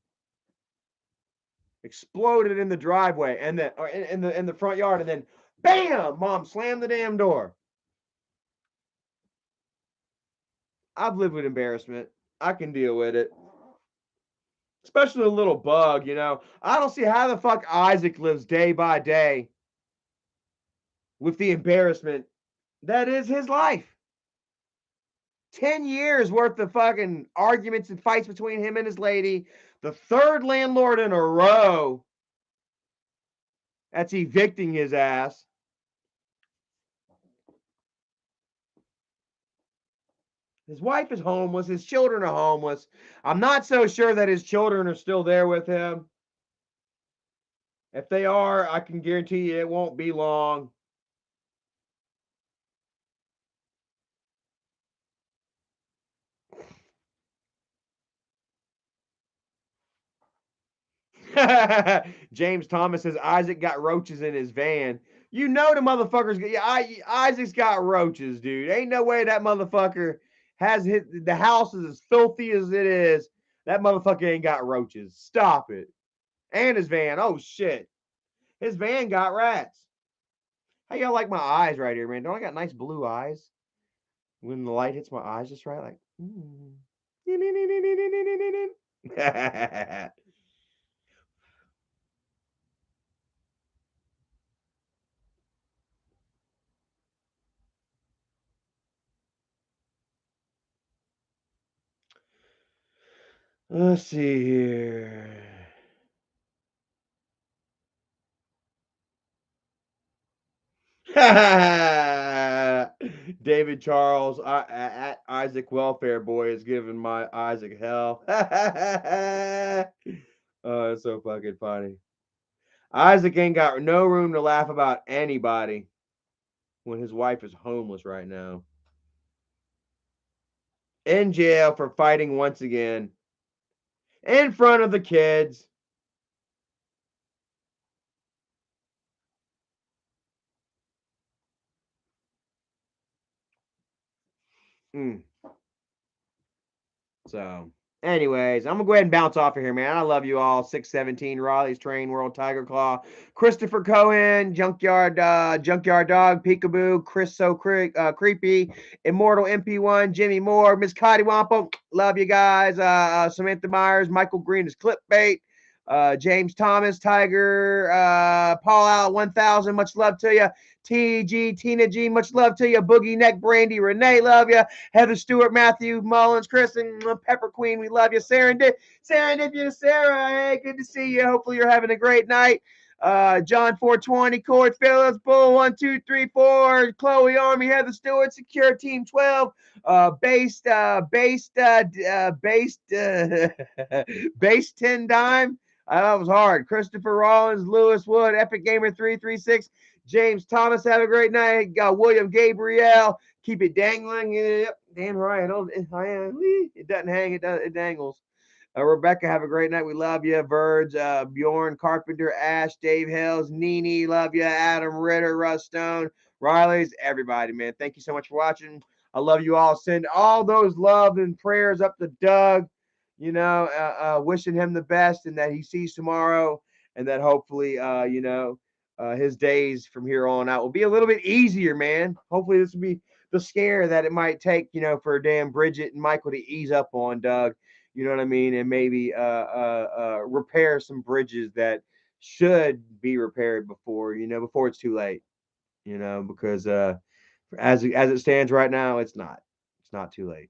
exploded in the driveway and then or in the front yard, and then bam, Mom slammed the damn door. I've lived with embarrassment. I can deal with it. Especially a little bug, I don't see how the fuck Isaac lives day by day with the embarrassment that is his life. 10 years worth of fucking arguments and fights between him and his lady. The 3rd landlord in a row that's evicting his ass. His wife is homeless. His children are homeless. I'm not so sure that his children are still there with him. If they are, I can guarantee you it won't be long. James Thomas says Isaac got roaches in his van. The motherfucker's. Yeah, Isaac's got roaches, dude. Ain't no way that motherfucker has the house is as filthy as it is. That motherfucker ain't got roaches. Stop it. And his van. Oh shit. His van got rats. How y'all like my eyes right here, man? Don't I got nice blue eyes? When the light hits my eyes just right, like. Let's see here. David Charles at Isaac Welfare Boy is giving my Isaac hell. Oh, it's so fucking funny. Isaac ain't got no room to laugh about anybody when his wife is homeless right now. In jail for fighting once again. In front of the kids. Mm. So, anyways, I'm gonna go ahead and bounce off of here, man. I love you all. 617 Raleigh's Train World, Tiger Claw, Christopher Cohen, Junkyard Dog, Peekaboo, Chris So Creepy, Immortal MP1, Jimmy Moore, Miss Cotty Wampo. Love you guys. Samantha Myers, Michael Green is clickbait. James Thomas, Tiger, Paul Out 1000. Much love to you. TG, Tina G, much love to you. Boogie Neck, Brandy, Renee, love you. Heather Stewart, Matthew Mullins, Kristen, Pepper Queen, we love you. Serendipity, Sarah, hey, good to see you. Hopefully you're having a great night. John 420, Corey Phillips, Bull 1234, Chloe Army, Heather Stewart, Secure Team 12, based, based 10 dime. That was hard. Christopher Rollins, Lewis Wood, Epic Gamer 336, James Thomas, have a great night. William Gabriel, keep it dangling. Yep, damn right. It doesn't hang, it dangles. Rebecca, have a great night. We love you. Verge, Bjorn Carpenter, Ash, Dave Hills, Nene, love you. Adam Ritter, Russ Stone, Riley's, everybody, man. Thank you so much for watching. I love you all. Send all those love and prayers up to Doug. Wishing him the best and that he sees tomorrow, and that hopefully, his days from here on out will be a little bit easier, man. Hopefully, this will be the scare that it might take, for damn Bridget and Michael to ease up on Doug. You know what I mean? And maybe repair some bridges that should be repaired before it's too late. Because as it stands right now, it's not. It's not too late.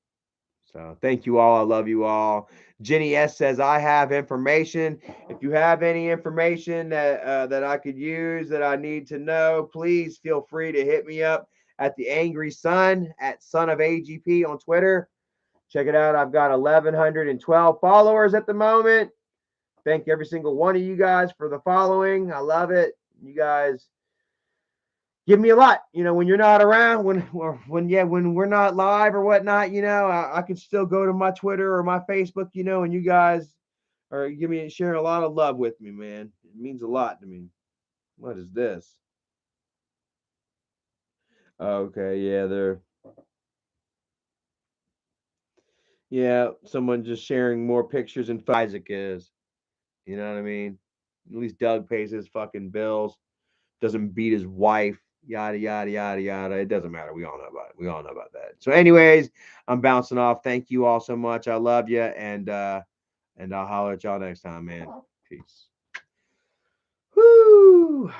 So thank you all. I love you all. Jenny S says I have information. If you have any information that I could use that I need to know, please feel free to hit me up at the Angry Sun at Son of AGP on Twitter. Check it out. I've got 1,112 followers at the moment. Thank every single one of you guys for the following. I love it. You guys give me a lot, when you're not around, when we're not live or whatnot, I can still go to my Twitter or my Facebook, and you guys are sharing a lot of love with me, man. It means a lot to me. What is this? Okay, someone just sharing more pictures and Isaac is. You know what I mean? At least Doug pays his fucking bills, doesn't beat his wife, yada yada yada yada. It doesn't matter. We all know about it. We all know about that. So, anyways, I'm bouncing off. Thank you all so much. I love you, and I'll holler at y'all next time, man. Peace. Woo.